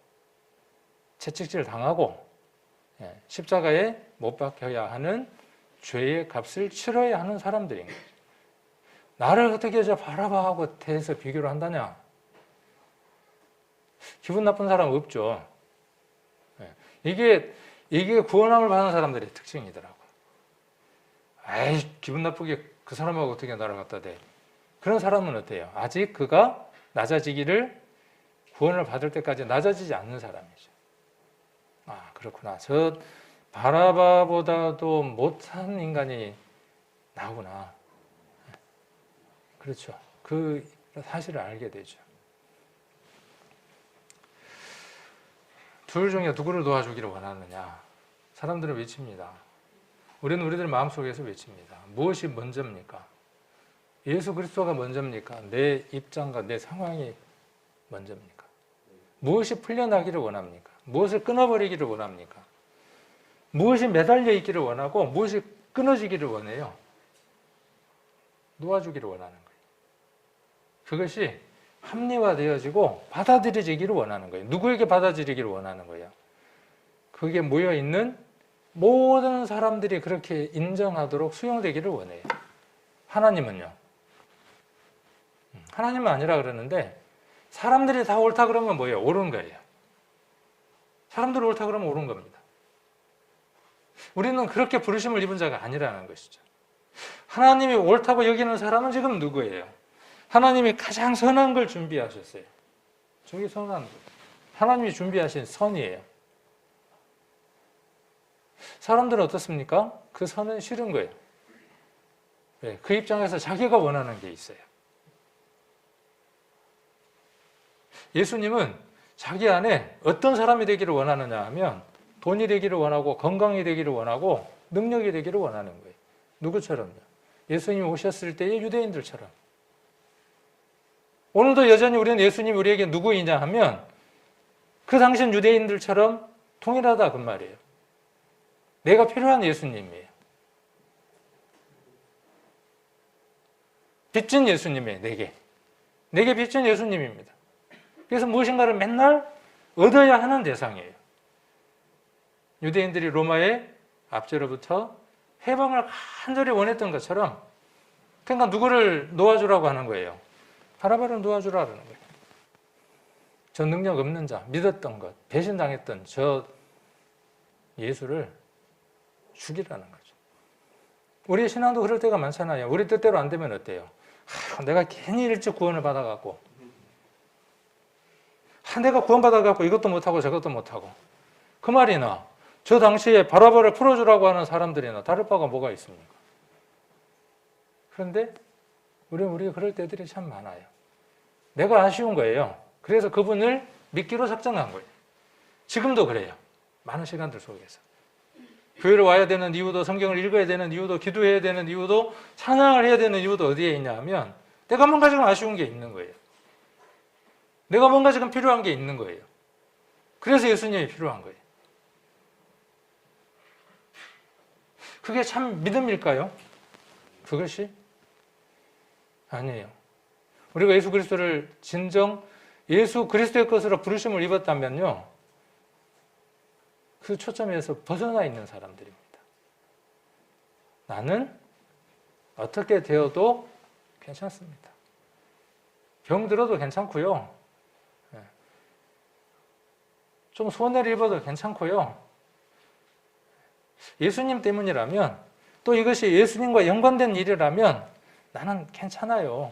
채찍질 당하고 십자가에 못 박혀야 하는 죄의 값을 치러야 하는 사람들인 거죠. 나를 어떻게 저 바라바하고 대해서 비교를 한다냐? 기분 나쁜 사람 없죠. 이게 구원함을 받는 사람들의 특징이더라고. 에이, 기분 나쁘게 그 사람하고 어떻게 나를 갖다 대. 그런 사람은 어때요? 아직 그가 낮아지기를, 구원을 받을 때까지 낮아지지 않는 사람이죠. 아, 그렇구나. 저 바라바보다도 못한 인간이 나구나. 그렇죠. 그 사실을 알게 되죠. 둘 중에 누구를 도와주기를 원하느냐? 사람들은 외칩니다. 우리는 우리들 마음속에서 외칩니다. 무엇이 먼저입니까? 예수 그리스도가 먼저입니까? 내 입장과 내 상황이 먼저입니까? 무엇이 풀려나기를 원합니까? 무엇을 끊어버리기를 원합니까? 무엇이 매달려 있기를 원하고 무엇이 끊어지기를 원해요? 놓아주기를 원하는 거예요. 그것이 합리화되어지고 받아들여지기를 원하는 거예요. 누구에게 받아들이기를 원하는 거예요? 그게 모여있는 모든 사람들이 그렇게 인정하도록 수용되기를 원해요. 하나님은요? 하나님은 아니라 그러는데 사람들이 다 옳다 그러면 뭐예요? 옳은 거예요. 사람들이 옳다 그러면 옳은 겁니다. 우리는 그렇게 부르심을 입은 자가 아니라는 것이죠. 하나님이 옳다고 여기는 사람은 지금 누구예요? 하나님이 가장 선한 걸 준비하셨어요. 저게 선한 거. 하나님이 준비하신 선이에요. 사람들은 어떻습니까? 그 선은 싫은 거예요. 네, 그 입장에서 자기가 원하는 게 있어요. 예수님은 자기 안에 어떤 사람이 되기를 원하느냐 하면 돈이 되기를 원하고 건강이 되기를 원하고 능력이 되기를 원하는 거예요. 누구처럼요? 예수님이 오셨을 때의 유대인들처럼. 오늘도 여전히 우리는 예수님이 우리에게 누구이냐 하면 그 당시 유대인들처럼 동일하다 그 말이에요. 내가 필요한 예수님이에요. 빚진 예수님이에요. 내게 빚진 예수님입니다. 그래서 무엇인가를 맨날 얻어야 하는 대상이에요. 유대인들이 로마의 압제로부터 해방을 간절히 원했던 것처럼 그러니까 누구를 놓아주라고 하는 거예요? 바라바를 놓아주라는 거예요. 저 능력 없는 자, 믿었던 것, 배신당했던 저 예수를 죽이라는 거죠. 우리의 신앙도 그럴 때가 많잖아요. 우리 뜻대로 안 되면 어때요? 내가 괜히 일찍 구원을 받아갖고 내가 구원받아갖고 이것도 못하고 저것도 못하고 그 말이나 저 당시에 바라바를 풀어주라고 하는 사람들이나 다를 바가 뭐가 있습니까? 그런데 우리가 그럴 때들이 참 많아요. 내가 아쉬운 거예요. 그래서 그분을 믿기로 작정한 거예요. 지금도 그래요. 많은 시간들 속에서. 교회를 와야 되는 이유도, 성경을 읽어야 되는 이유도, 기도해야 되는 이유도, 찬양을 해야 되는 이유도 어디에 있냐 하면 내가 뭔가 지금 아쉬운 게 있는 거예요. 내가 뭔가 지금 필요한 게 있는 거예요. 그래서 예수님이 필요한 거예요. 그게 참 믿음일까요? 그것이? 아니에요. 우리가 예수 그리스도를 진정 예수 그리스도의 것으로 부르심을 입었다면요, 그 초점에서 벗어나 있는 사람들입니다. 나는 어떻게 되어도 괜찮습니다. 병들어도 괜찮고요. 좀 손해를 입어도 괜찮고요. 예수님 때문이라면, 또 이것이 예수님과 연관된 일이라면 나는 괜찮아요.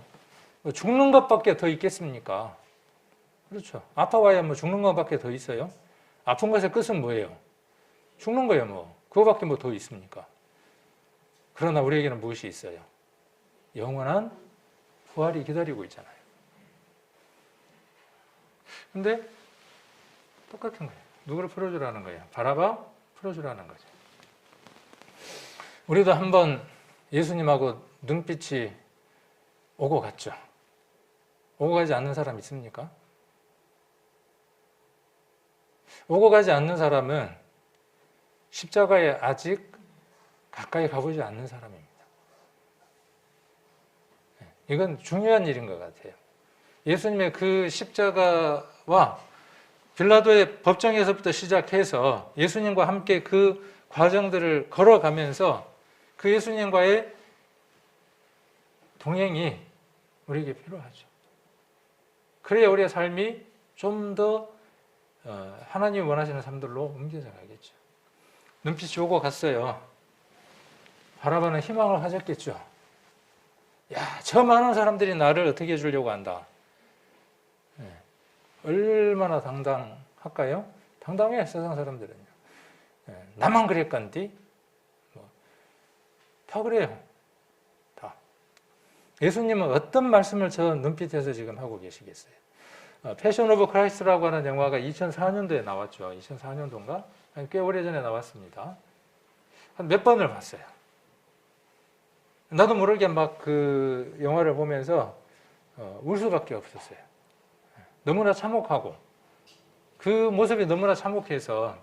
죽는 것밖에 더 있겠습니까? 그렇죠. 아파봐야 뭐 죽는 것밖에 더 있어요? 아픈 것의 끝은 뭐예요? 죽는 거예요, 뭐. 그거밖에 뭐 더 있습니까? 그러나 우리에게는 무엇이 있어요? 영원한 부활이 기다리고 있잖아요. 근데 똑같은 거예요. 누구를 풀어주라는 거예요? 바라바 풀어주라는 거죠. 우리도 한번 예수님하고 눈빛이 오고 갔죠. 오고 가지 않는 사람 있습니까? 오고 가지 않는 사람은 십자가에 아직 가까이 가보지 않는 사람입니다. 이건 중요한 일인 것 같아요. 예수님의 그 십자가와 빌라도의 법정에서부터 시작해서 예수님과 함께 그 과정들을 걸어가면서 그 예수님과의 동행이 우리에게 필요하죠. 그래야 우리의 삶이 좀 더 하나님이 원하시는 삶들로 옮겨져 가겠죠. 눈빛이 오고 갔어요. 바라보는 희망을 가졌겠죠. 야, 저 많은 사람들이 나를 어떻게 해주려고 한다. 얼마나 당당할까요? 당당해, 세상 사람들은요. 나만 그랬건디? 다 그래요. 다. 예수님은 어떤 말씀을 저 눈빛에서 지금 하고 계시겠어요? 패션 오브 크라이스트라고 하는 영화가 2004년도에 나왔죠. 2004년도인가? 꽤 오래전에 나왔습니다. 한 몇 번을 봤어요. 나도 모르게 막 그 영화를 보면서 울 수밖에 없었어요. 너무나 참혹하고 그 모습이 너무나 참혹해서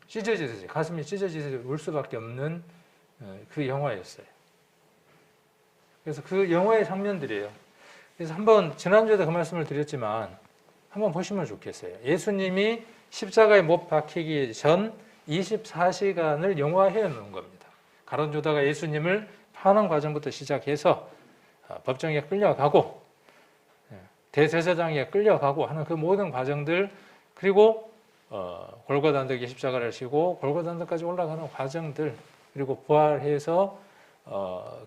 찢어지듯이, 가슴이 찢어지듯이 울 수밖에 없는 그 영화였어요. 그래서 그 영화의 장면들이에요. 그래서 한번 지난주에도 그 말씀을 드렸지만 한번 보시면 좋겠어요. 예수님이 십자가에 못 박히기 전 24시간을 영화해 놓은 겁니다. 가룟 유다가 예수님을 파는 과정부터 시작해서 법정에 끌려가고 대제사장에 끌려가고 하는 그 모든 과정들, 그리고 골고다 언덕에 십자가를 지고 골고다 언덕까지 올라가는 과정들, 그리고 부활해서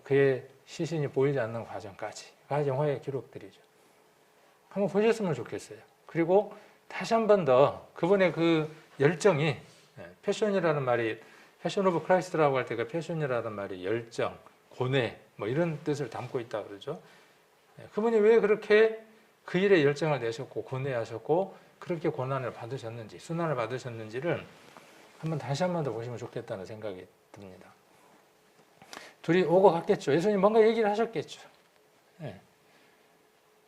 그의 시신이 보이지 않는 과정까지가 영화의 기록들이죠. 한번 보셨으면 좋겠어요. 그리고 다시 한 번 더 그분의 그 열정이, 패션이라는 말이, 패션 오브 크라이스트라고 할 때 그 패션이라는 말이 열정, 고뇌 뭐 이런 뜻을 담고 있다 그러죠. 그분이 왜 그렇게 그 일에 열정을 내셨고 고뇌하셨고 그렇게 고난을 받으셨는지, 순환을 받으셨는지를 다시 한 번 더 보시면 좋겠다는 생각이 듭니다. 둘이 오고 갔겠죠. 예수님 뭔가 얘기를 하셨겠죠.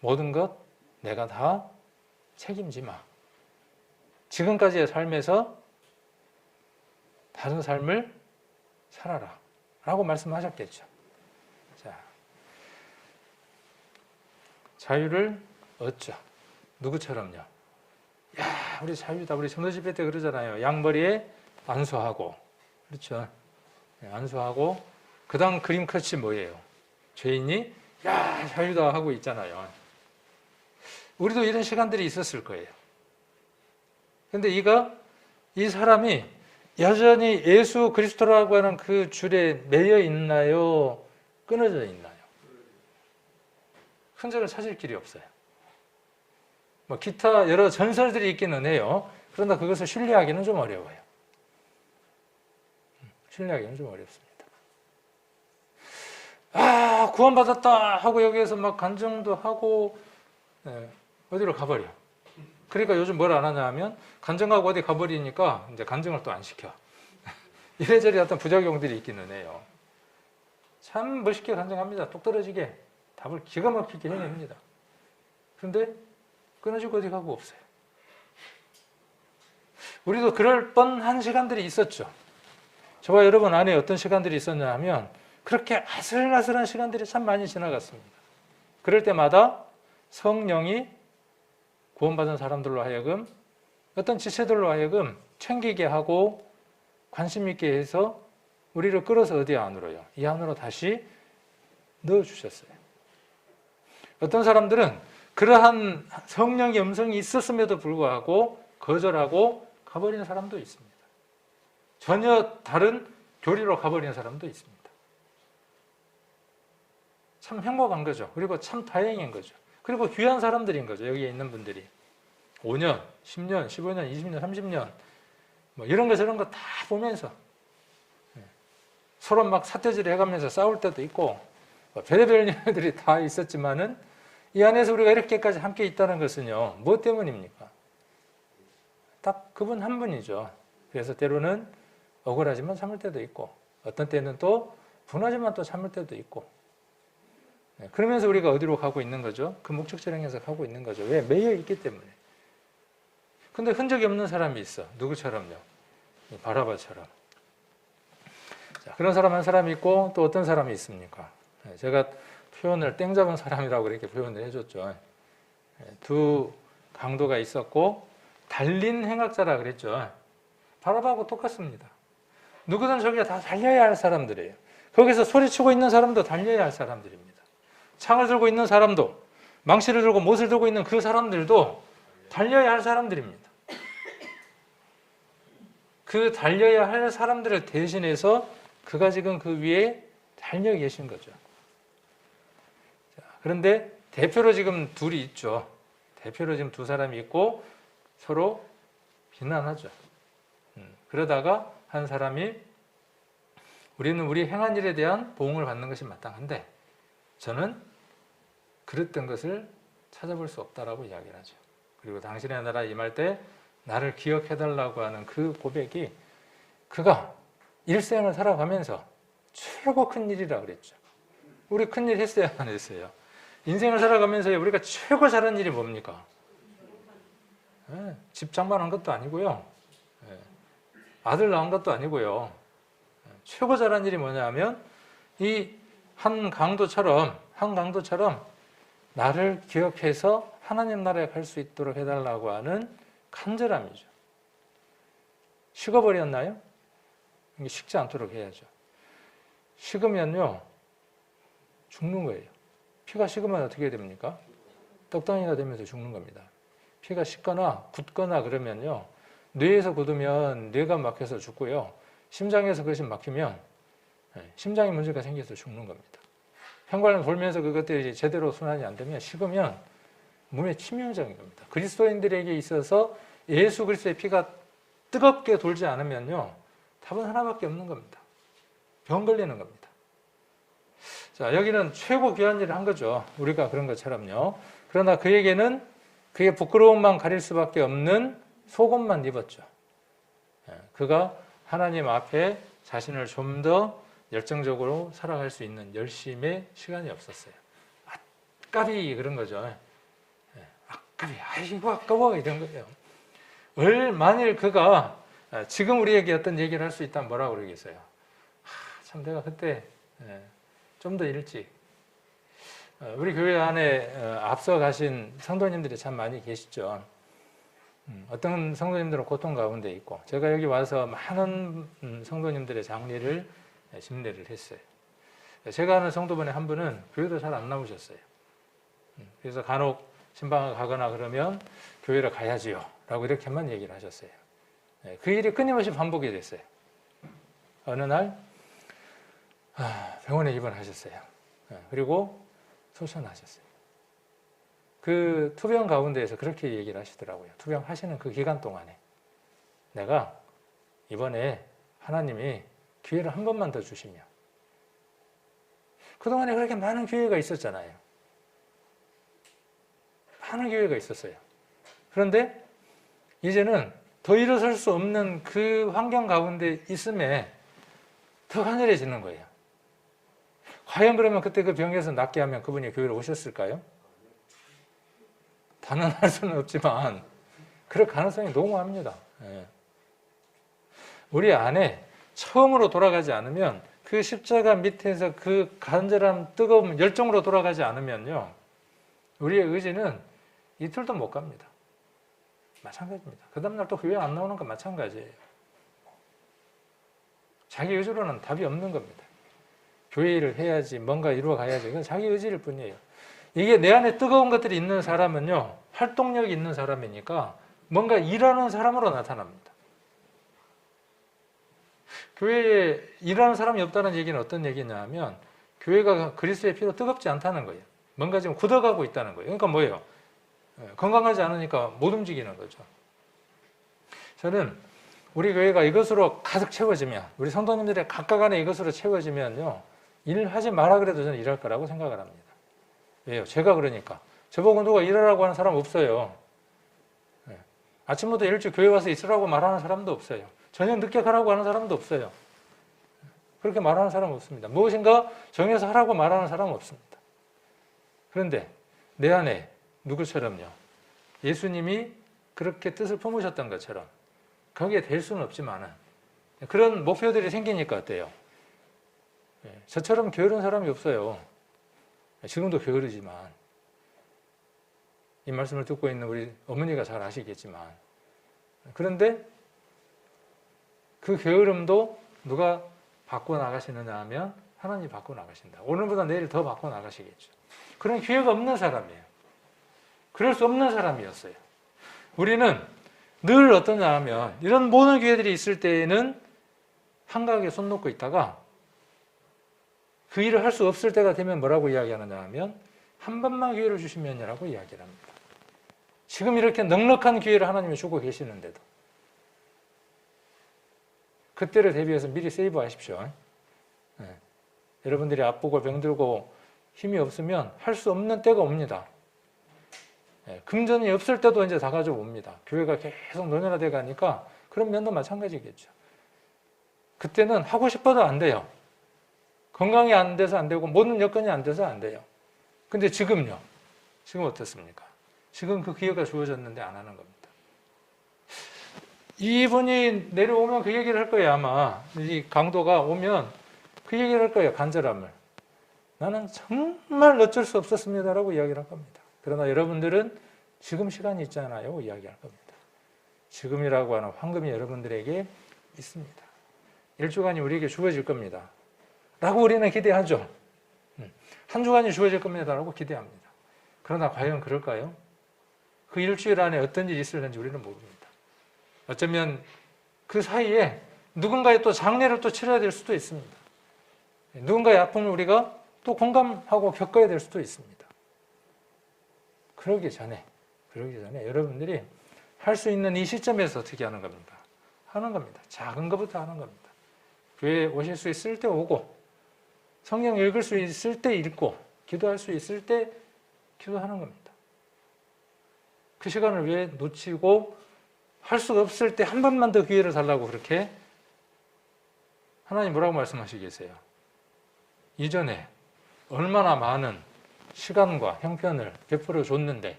모든 것 내가 다 책임지마. 지금까지의 삶에서 다른 삶을 살아라 라고 말씀하셨겠죠. 자, 자유를 얻죠. 누구처럼요? 야, 우리 자유다. 우리 전도집회 때 그러잖아요. 양머리에 안수하고, 그렇죠? 안수하고, 그 다음 그림 끝이 뭐예요? 죄인이 야, 자유다 하고 있잖아요. 우리도 이런 시간들이 있었을 거예요. 근데 이 사람이 여전히 예수 그리스도라고 하는 그 줄에 매여 있나요? 끊어져 있나요? 흔적을 찾을 길이 없어요. 뭐 기타 여러 전설들이 있기는 해요. 그러나 그것을 신뢰하기는 좀 어려워요. 신뢰하기는 좀 어렵습니다. 아, 구원받았다 하고 여기에서 막 간증도 하고 어디로 가버려. 그러니까 요즘 뭘 안 하냐 하면 간증하고 어디 가버리니까 이제 간증을 또 안 시켜. 이래저래 어떤 부작용들이 있기는 해요. 참 멋있게 간증합니다. 똑 떨어지게 답을 기가 막히게 해냅니다. 그런데 끊어지고 어디 가고 없어요. 우리도 그럴 뻔한 시간들이 있었죠. 저와 여러분 안에 어떤 시간들이 있었냐 하면 그렇게 아슬아슬한 시간들이 참 많이 지나갔습니다. 그럴 때마다 성령이 구원받은 사람들로 하여금 어떤 지체들로 하여금 챙기게 하고 관심 있게 해서 우리를 끌어서 어디 안으로요? 이 안으로 다시 넣어주셨어요. 어떤 사람들은 그러한 성령의 음성이 있었음에도 불구하고 거절하고 가버리는 사람도 있습니다. 전혀 다른 교리로 가버리는 사람도 있습니다. 참 행복한 거죠. 그리고 참 다행인 거죠. 그리고 귀한 사람들인 거죠. 여기에 있는 분들이 5년, 10년, 15년, 20년, 30년 뭐 이런 거 저런 거 다 보면서 서로 막 삿대질 해가면서 싸울 때도 있고 별의별 일들이 다 있었지만은 이 안에서 우리가 이렇게까지 함께 있다는 것은요, 무엇 때문입니까? 딱 그분 한 분이죠. 그래서 때로는 억울하지만 참을 때도 있고 어떤 때는 또 분하지만 또 참을 때도 있고, 그러면서 우리가 어디로 가고 있는 거죠? 그 목적지를 향해서 가고 있는 거죠. 왜? 매여 있기 때문에. 근데 흔적이 없는 사람이 있어. 누구처럼요? 바라바처럼. 자, 그런 사람 한 사람이 있고 또 어떤 사람이 있습니까? 제가 표현을 땡 잡은 사람이라고 이렇게 표현을 해줬죠. 두 강도가 있었고 달린 행악자라 그랬죠. 바라바하고 똑같습니다. 누구든 저기가 다 달려야 할 사람들이에요. 거기서 소리치고 있는 사람도 달려야 할 사람들입니다. 창을 들고 있는 사람도, 망치를 들고 못을 들고 있는 그 사람들도 달려야 할 사람들입니다. 그 달려야 할 사람들을 대신해서 그가 지금 그 위에 달려 계신 거죠. 자, 그런데 대표로 지금 둘이 있죠. 대표로 지금 두 사람이 있고 서로 비난하죠. 그러다가 한 사람이 우리는 우리 행한 일에 대한 보응을 받는 것이 마땅한데 저는 그랬던 것을 찾아볼 수 없다라고 이야기를 하죠. 그리고 당신의 나라에 임할 때 나를 기억해달라고 하는 그 고백이 그가 일생을 살아가면서 최고 큰 일이라 그랬죠. 우리 큰 일 했어요, 안 했어요? 인생을 살아가면서 우리가 최고 잘한 일이 뭡니까? 집 장만한 것도 아니고요. 아들 낳은 것도 아니고요. 최고 잘한 일이 뭐냐면 이 한 강도처럼 나를 기억해서 하나님 나라에 갈 수 있도록 해달라고 하는 간절함이죠. 식어버렸나요? 식지 않도록 해야죠. 식으면요 죽는 거예요. 피가 식으면 어떻게 됩니까? 떡덩이가 되면서 죽는 겁니다. 피가 식거나 굳거나 그러면요 뇌에서 굳으면 뇌가 막혀서 죽고요 심장에서 그것이 막히면 심장에 문제가 생겨서 죽는 겁니다. 혈관을 돌면서 그것들이 제대로 순환이 안 되면 식으면 몸에 치명적인 겁니다. 그리스도인들에게 있어서 예수 그리스도의 피가 뜨겁게 돌지 않으면요 답은 하나밖에 없는 겁니다. 병 걸리는 겁니다. 자, 여기는 최고 귀한 일을 한 거죠. 우리가 그런 것처럼요. 그러나 그에게는 그의 부끄러움만 가릴 수밖에 없는 속옷만 입었죠. 그가 하나님 앞에 자신을 좀 더 열정적으로 살아갈 수 있는 열심의 시간이 없었어요. 아까비 그런 거죠. 아까비, 아이고 아까워 이런 거예요. 만일 그가 지금 우리에게 어떤 얘기를 할 수 있다면 뭐라고 그러겠어요? 참 내가 그때 좀 더 일찍 우리 교회 안에 앞서 가신 성도님들이 참 많이 계시죠. 어떤 성도님들은 고통 가운데 있고 제가 여기 와서 많은 성도님들의 장례를 심례를 했어요. 제가 아는 성도분의 한 분은 교회도 잘 안 나오셨어요. 그래서 간혹 신방을 가거나 그러면 교회를 가야지요 라고 이렇게만 얘기를 하셨어요. 그 일이 끊임없이 반복이 됐어요. 어느 날 병원에 입원하셨어요. 그리고 소천하셨어요. 그 투병 가운데에서 그렇게 얘기를 하시더라고요. 투병하시는 그 기간 동안에 내가 이번에 하나님이 기회를 한 번만 더 주시면 그동안에 그렇게 많은 기회가 있었잖아요. 많은 기회가 있었어요. 그런데 이제는 더 일어설 수 없는 그 환경 가운데 있음에 더 간절해지는 거예요. 과연 그러면 그때 그 병에서 낫게 하면 그분이 교회로 오셨을까요? 단언할 수는 없지만 그럴 가능성이 농후합니다. 우리 안에 처음으로 돌아가지 않으면 그 십자가 밑에서 그 간절한 뜨거운 열정으로 돌아가지 않으면요 우리의 의지는 이틀도 못 갑니다. 마찬가지입니다. 그 다음날 또 교회 안 나오는 건 마찬가지예요. 자기 의지로는 답이 없는 겁니다. 교회 일을 해야지 뭔가 이루어 가야지 그건 자기 의지일 뿐이에요. 이게 내 안에 뜨거운 것들이 있는 사람은요 활동력이 있는 사람이니까 뭔가 일하는 사람으로 나타납니다. 교회에 일하는 사람이 없다는 얘기는 어떤 얘기냐 면 교회가 그리스도의 피로 뜨겁지 않다는 거예요. 뭔가 지금 굳어가고 있다는 거예요. 그러니까 뭐예요? 건강하지 않으니까 못 움직이는 거죠. 저는 우리 교회가 이것으로 가득 채워지면 우리 성도님들의 각각 안에 이것으로 채워지면요 일하지 마라 그래도 저는 일할 거라고 생각을 합니다. 왜요? 제가 그러니까 저보고 누가 일하라고 하는 사람 없어요. 아침부터 일찍 교회 와서 있으라고 말하는 사람도 없어요. 저녁 늦게 가라고 하는 사람도 없어요. 그렇게 말하는 사람은 없습니다. 무엇인가 정해서 하라고 말하는 사람은 없습니다. 그런데 내 안에 누구처럼요 예수님이 그렇게 뜻을 품으셨던 것처럼 거기에 될 수는 없지만은 그런 목표들이 생기니까 어때요? 저처럼 게으른 사람이 없어요. 지금도 게으르지만 이 말씀을 듣고 있는 우리 어머니가 잘 아시겠지만 그런데 그 게으름도 누가 바꿔나가시느냐 하면 하나님이 바꿔나가신다. 오늘보다 내일 더 바꿔나가시겠죠. 그런 기회가 없는 사람이에요. 그럴 수 없는 사람이었어요. 우리는 늘 어떠냐 하면 이런 모든 기회들이 있을 때에는 한가하게 손 놓고 있다가 그 일을 할 수 없을 때가 되면 뭐라고 이야기하느냐 하면 한 번만 기회를 주시면이라고 이야기를 합니다. 지금 이렇게 넉넉한 기회를 하나님이 주고 계시는데도 그때를 대비해서 미리 세이브하십시오. 네. 여러분들이 아프고 병들고 힘이 없으면 할 수 없는 때가 옵니다. 네. 금전이 없을 때도 이제 다 가져옵니다. 교회가 계속 노년화돼 가니까 그런 면도 마찬가지겠죠. 그때는 하고 싶어도 안 돼요. 건강이 안 돼서 안 되고 모든 여건이 안 돼서 안 돼요. 근데 지금요? 지금 어떻습니까? 지금 그 기회가 주어졌는데 안 하는 겁니다. 이분이 내려오면 그 얘기를 할 거예요. 아마 이 강도가 오면 그 얘기를 할 거예요. 간절함을. 나는 정말 어쩔 수 없었습니다라고 이야기를 할 겁니다. 그러나 여러분들은 지금 시간이 있잖아요. 이야기할 겁니다. 지금이라고 하는 황금이 여러분들에게 있습니다. 1주간이 우리에게 주어질 겁니다. 라고 우리는 기대하죠. 한 주간이 주어질 겁니다. 라고 기대합니다. 그러나 과연 그럴까요? 그 일주일 안에 어떤 일이 있을는지 우리는 모릅니다. 어쩌면 그 사이에 누군가의 또 장례를 또 치러야 될 수도 있습니다. 누군가의 아픔을 우리가 또 공감하고 겪어야 될 수도 있습니다. 그러기 전에 여러분들이 할 수 있는 이 시점에서 어떻게 하는 겁니까? 하는 겁니다. 작은 것부터 하는 겁니다. 교회에 오실 수 있을 때 오고 성경 읽을 수 있을 때 읽고 기도할 수 있을 때 기도하는 겁니다. 그 시간을 왜 놓치고 할 수 없을 때 한 번만 더 기회를 달라고 그렇게 하나님 뭐라고 말씀하시겠어요? 이전에 얼마나 많은 시간과 형편을 베풀어 줬는데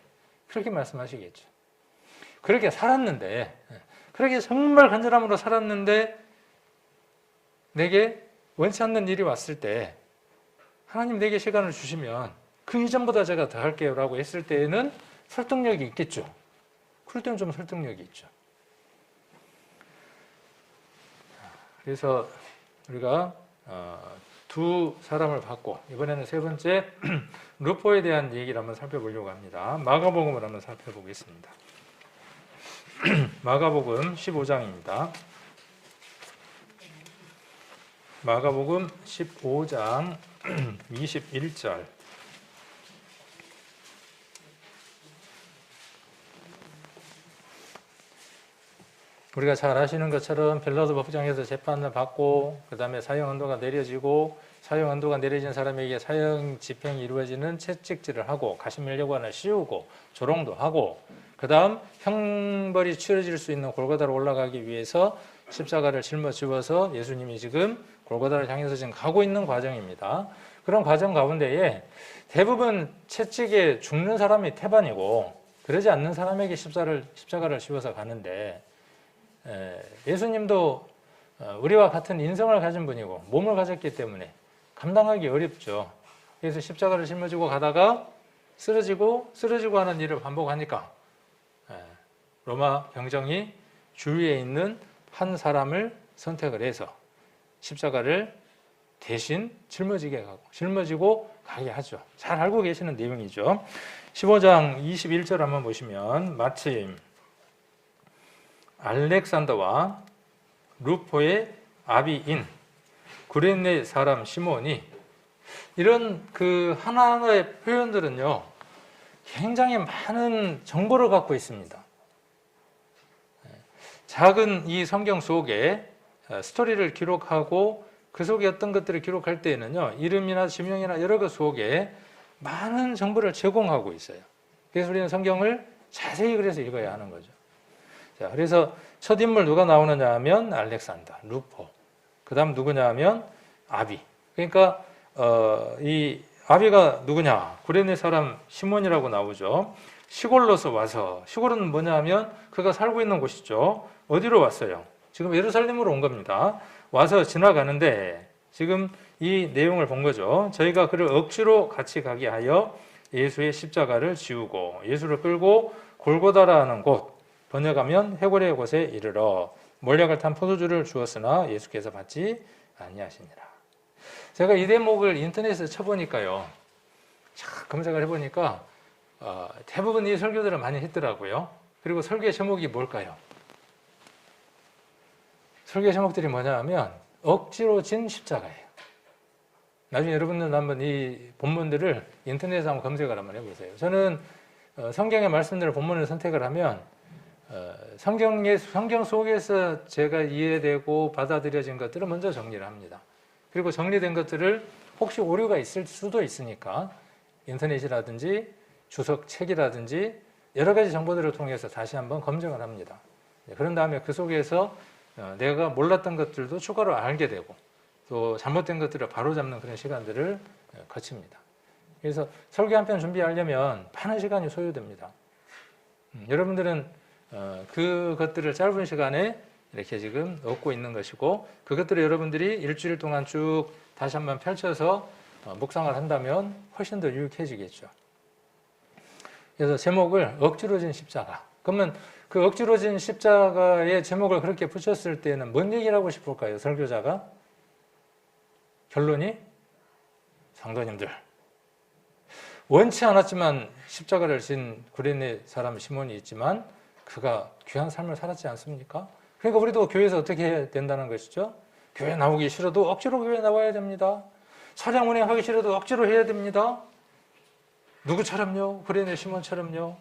그렇게 말씀하시겠죠. 그렇게 살았는데 그렇게 정말 간절함으로 살았는데 내게 원치 않는 일이 왔을 때 하나님 내게 시간을 주시면 그 이전보다 제가 더 할게요 라고 했을 때에는 설득력이 있겠죠. 그럴 때는 좀 설득력이 있죠. 그래서 우리가 두 사람을 받고 이번에는 세 번째 루포에 대한 얘기를 한번 살펴보려고 합니다. 마가복음을 한번 살펴보겠습니다. 마가복음 15장입니다. 마가복음 15장 21절. 우리가 잘 아시는 것처럼 빌라도 법정에서 재판을 받고 그 다음에 사형 언도가 내려지고 사형 언도가 내려진 사람에게 사형 집행이 이루어지는 채찍질을 하고 가시면류관을 씌우고 조롱도 하고 그 다음 형벌이 치러질 수 있는 골고다로 올라가기 위해서 십자가를 짊어지어서 예수님이 지금 골고다를 향해서 지금 가고 있는 과정입니다. 그런 과정 가운데에 대부분 채찍에 죽는 사람이 태반이고 그러지 않는 사람에게 십자가를 씌워서 가는데 예수님도 우리와 같은 인성을 가진 분이고 몸을 가졌기 때문에 감당하기 어렵죠. 그래서 십자가를 짊어지고 가다가 쓰러지고 하는 일을 반복하니까 로마 병정이 주위에 있는 한 사람을 선택을 해서 십자가를 대신 짊어지고 가게 하죠. 잘 알고 계시는 내용이죠. 15장 21절 한번 보시면 마침 알렉산더와 루포의 아비인 구레네 사람 시몬이 이런 그 하나하나의 표현들은요 굉장히 많은 정보를 갖고 있습니다. 작은 이 성경 속에 스토리를 기록하고 그 속에 어떤 것들을 기록할 때에는요 이름이나 지명이나 여러 것 속에 많은 정보를 제공하고 있어요. 그래서 우리는 성경을 자세히 그래서 읽어야 하는 거죠. 자, 그래서 첫 인물 누가 나오느냐 하면 알렉산더, 루포. 그 다음 누구냐 하면 아비. 그러니까 이 아비가 누구냐? 구레네 사람 시몬이라고 나오죠. 시골로서 와서, 시골은 뭐냐 하면 그가 살고 있는 곳이죠. 어디로 왔어요? 지금 예루살렘으로 온 겁니다. 와서 지나가는데 지금 이 내용을 본 거죠. 저희가 그를 억지로 같이 가게 하여 예수의 십자가를 지우고 예수를 끌고 골고다라는 곳, 번역하면 해골의 곳에 이르러 몰약을 탄 포도주를 주었으나 예수께서 받지 아니하시니라. 제가 이 대목을 인터넷에 쳐보니까요. 검색을 해보니까 대부분 이 설교들을 많이 했더라고요. 그리고 설계 제목이 뭘까요? 설계 제목들이 뭐냐 하면 억지로 진 십자가예요. 나중에 여러분들 한번 이 본문들을 인터넷에서 한번 검색을 한번 해보세요. 저는 성경의 말씀들을 본문을 선택을 하면 성경 속에서 제가 이해되고 받아들여진 것들을 먼저 정리를 합니다. 그리고 정리된 것들을 혹시 오류가 있을 수도 있으니까 인터넷이라든지 주석 책이라든지 여러 가지 정보들을 통해서 다시 한번 검증을 합니다. 그런 다음에 그 속에서 내가 몰랐던 것들도 추가로 알게 되고 또 잘못된 것들을 바로잡는 그런 시간들을 거칩니다. 그래서 설교 한 편 준비하려면 많은 시간이 소요됩니다. 여러분들은 그것들을 짧은 시간에 이렇게 지금 얻고 있는 것이고 그것들을 여러분들이 일주일 동안 쭉 다시 한번 펼쳐서 묵상을 한다면 훨씬 더 유익해지겠죠. 그래서 제목을 억지로 진 십자가. 그러면 그 억지로 진 십자가의 제목을 그렇게 붙였을 때는 뭔 얘기를 하고 싶을까요? 설교자가? 결론이 성도님들 원치 않았지만 십자가를 진 구레네 사람 시몬이 있지만 그가 귀한 삶을 살았지 않습니까? 그러니까 우리도 교회에서 어떻게 해야 된다는 것이죠? 교회 나오기 싫어도 억지로 교회 나와야 됩니다. 차량 운행하기 싫어도 억지로 해야 됩니다. 누구처럼요? 구레네 시몬처럼요?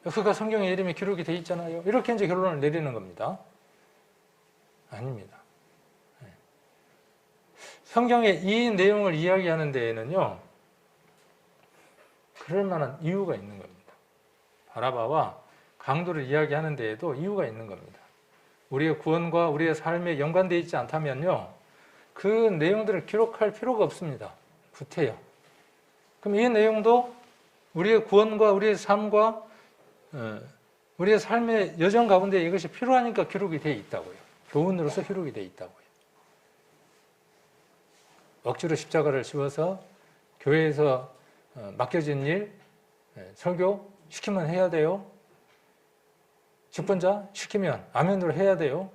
그가 성경에 이름이 기록이 돼 있잖아요. 이렇게 이제 결론을 내리는 겁니다. 아닙니다. 성경의 이 내용을 이야기하는 데에는요, 그럴 만한 이유가 있는 겁니다. 바라바와 강도를 이야기하는 데에도 이유가 있는 겁니다. 우리의 구원과 우리의 삶에 연관되어 있지 않다면요, 그 내용들을 기록할 필요가 없습니다. 구태여. 그럼 이 내용도 우리의 구원과 우리의 삶과 우리의 삶의 여정 가운데 이것이 필요하니까 기록이 되어 있다고요. 교훈으로서 기록이 되어 있다고요. 억지로 십자가를 지워서 교회에서 맡겨진 일, 설교 시키면 해야 돼요. 직분자 시키면 아멘으로 해야 돼요.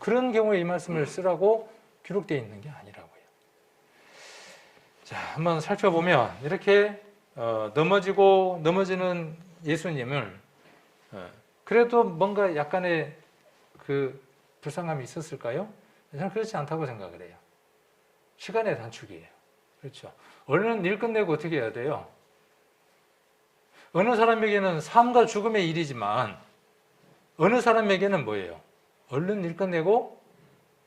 그런 경우에 이 말씀을 쓰라고 기록되어 있는 게 아니라고요. 자, 한번 살펴보면 이렇게 넘어지는 예수님을 그래도 뭔가 약간의 그 불쌍함이 있었을까요? 저는 그렇지 않다고 생각을 해요. 시간의 단축이에요. 그렇죠. 얼른 일 끝내고 어떻게 해야 돼요? 어느 사람에게는 삶과 죽음의 일이지만 어느 사람에게는 뭐예요? 얼른 일 끝내고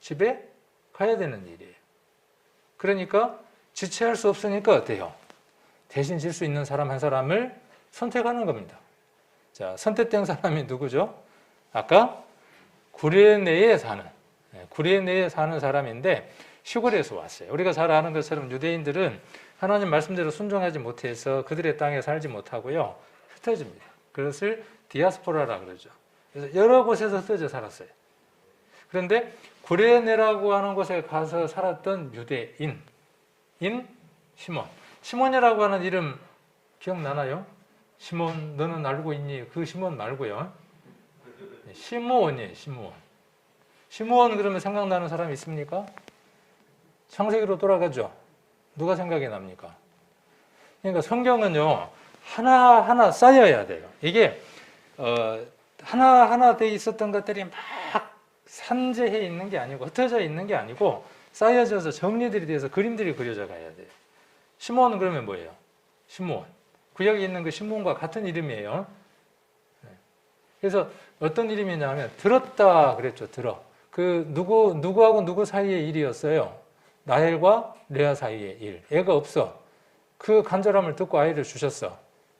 집에 가야 되는 일이에요. 그러니까 지체할 수 없으니까 어때요? 대신 질 수 있는 사람 한 사람을 선택하는 겁니다. 자, 선택된 사람이 누구죠? 아까 구레네에 사는 사람인데 시골에서 왔어요. 우리가 잘 아는 것처럼 유대인들은 하나님 말씀대로 순종하지 못해서 그들의 땅에 살지 못하고요. 흩어집니다. 그것을 디아스포라라 그러죠. 그래서 여러 곳에서 흩어져 살았어요. 그런데 구레네라고 하는 곳에 가서 살았던 유대인 시몬. 시몬이라고 하는 이름 기억나나요? 시몬 너는 알고 있니? 그 시몬 말고요. 시므온이에요. 시므온 그러면 생각나는 사람 있습니까? 창세기로 돌아가죠. 누가 생각이 납니까? 그러니까 성경은요 하나하나 쌓여야 돼요. 이게 하나하나 돼 있었던 것들이 막 산재해 있는 게 아니고 흩어져 있는 게 아니고 쌓여져서 정리들이 돼서 그림들이 그려져 가야 돼요. 시므온은 그러면 뭐예요? 시므온. 구약에 있는 그 시므온과 같은 이름이에요. 그래서 어떤 이름이냐면 들었다 그랬죠. 들어. 그 누구하고 누구 사이의 일이었어요. 라헬과 레아 사이의 일. 애가 없어. 그 간절함을 듣고 아이를 주셨어.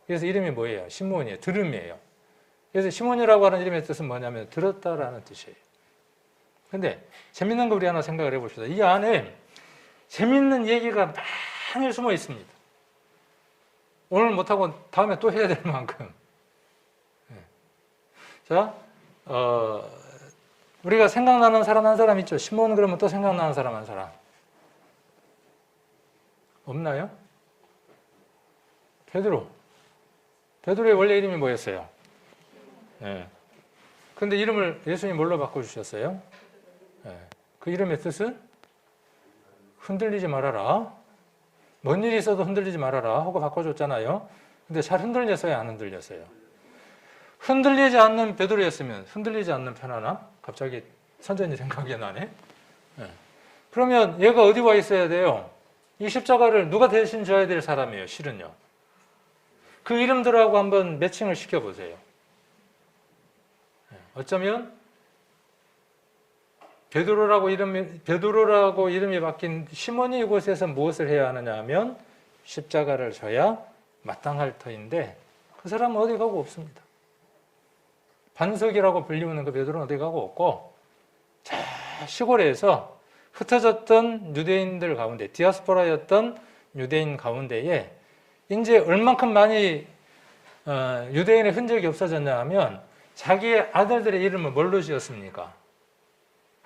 그래서 이름이 뭐예요? 시므온이에요. 들음이에요. 그래서 시므온이라고 하는 이름의 뜻은 뭐냐면 들었다라는 뜻이에요. 근데 재밌는 거 우리 하나 생각을 해봅시다. 이 안에 재밌는 얘기가 많이 숨어 있습니다. 오늘 못하고 다음에 또 해야 될 만큼. 자, 우리가 생각나는 사람 한 사람 있죠. 시몬 그러면 또 생각나는 사람 한 사람. 없나요? 베드로. 베드로의 원래 이름이 뭐였어요? 네. 근데 이름을 예수님 뭘로 바꿔주셨어요? 네. 그 이름의 뜻은? 흔들리지 말아라. 뭔 일이 있어도 흔들리지 말아라 하고 바꿔줬잖아요. 근데 잘 흔들렸어요? 안 흔들렸어요? 흔들리지 않는 베드로였으면 흔들리지 않는 편안함? 갑자기 선전이 생각이 나네. 예. 그러면 얘가 어디 와 있어야 돼요? 이 십자가를 누가 대신 져야 될 사람이에요, 실은요. 그 이름들하고 한번 매칭을 시켜보세요. 예. 어쩌면 베드로라고 이름이 바뀐 시몬이 이곳에서 무엇을 해야 하느냐 하면 십자가를 져야 마땅할 터인데 그 사람은 어디 가고 없습니다. 반석이라고 불리우는 그 베드로는 어디 가고 없고 저 시골에서 흩어졌던 유대인들 가운데 디아스포라였던 유대인 가운데에 이제 얼만큼 많이 유대인의 흔적이 없어졌냐 하면 자기의 아들들의 이름을 뭘로 지었습니까?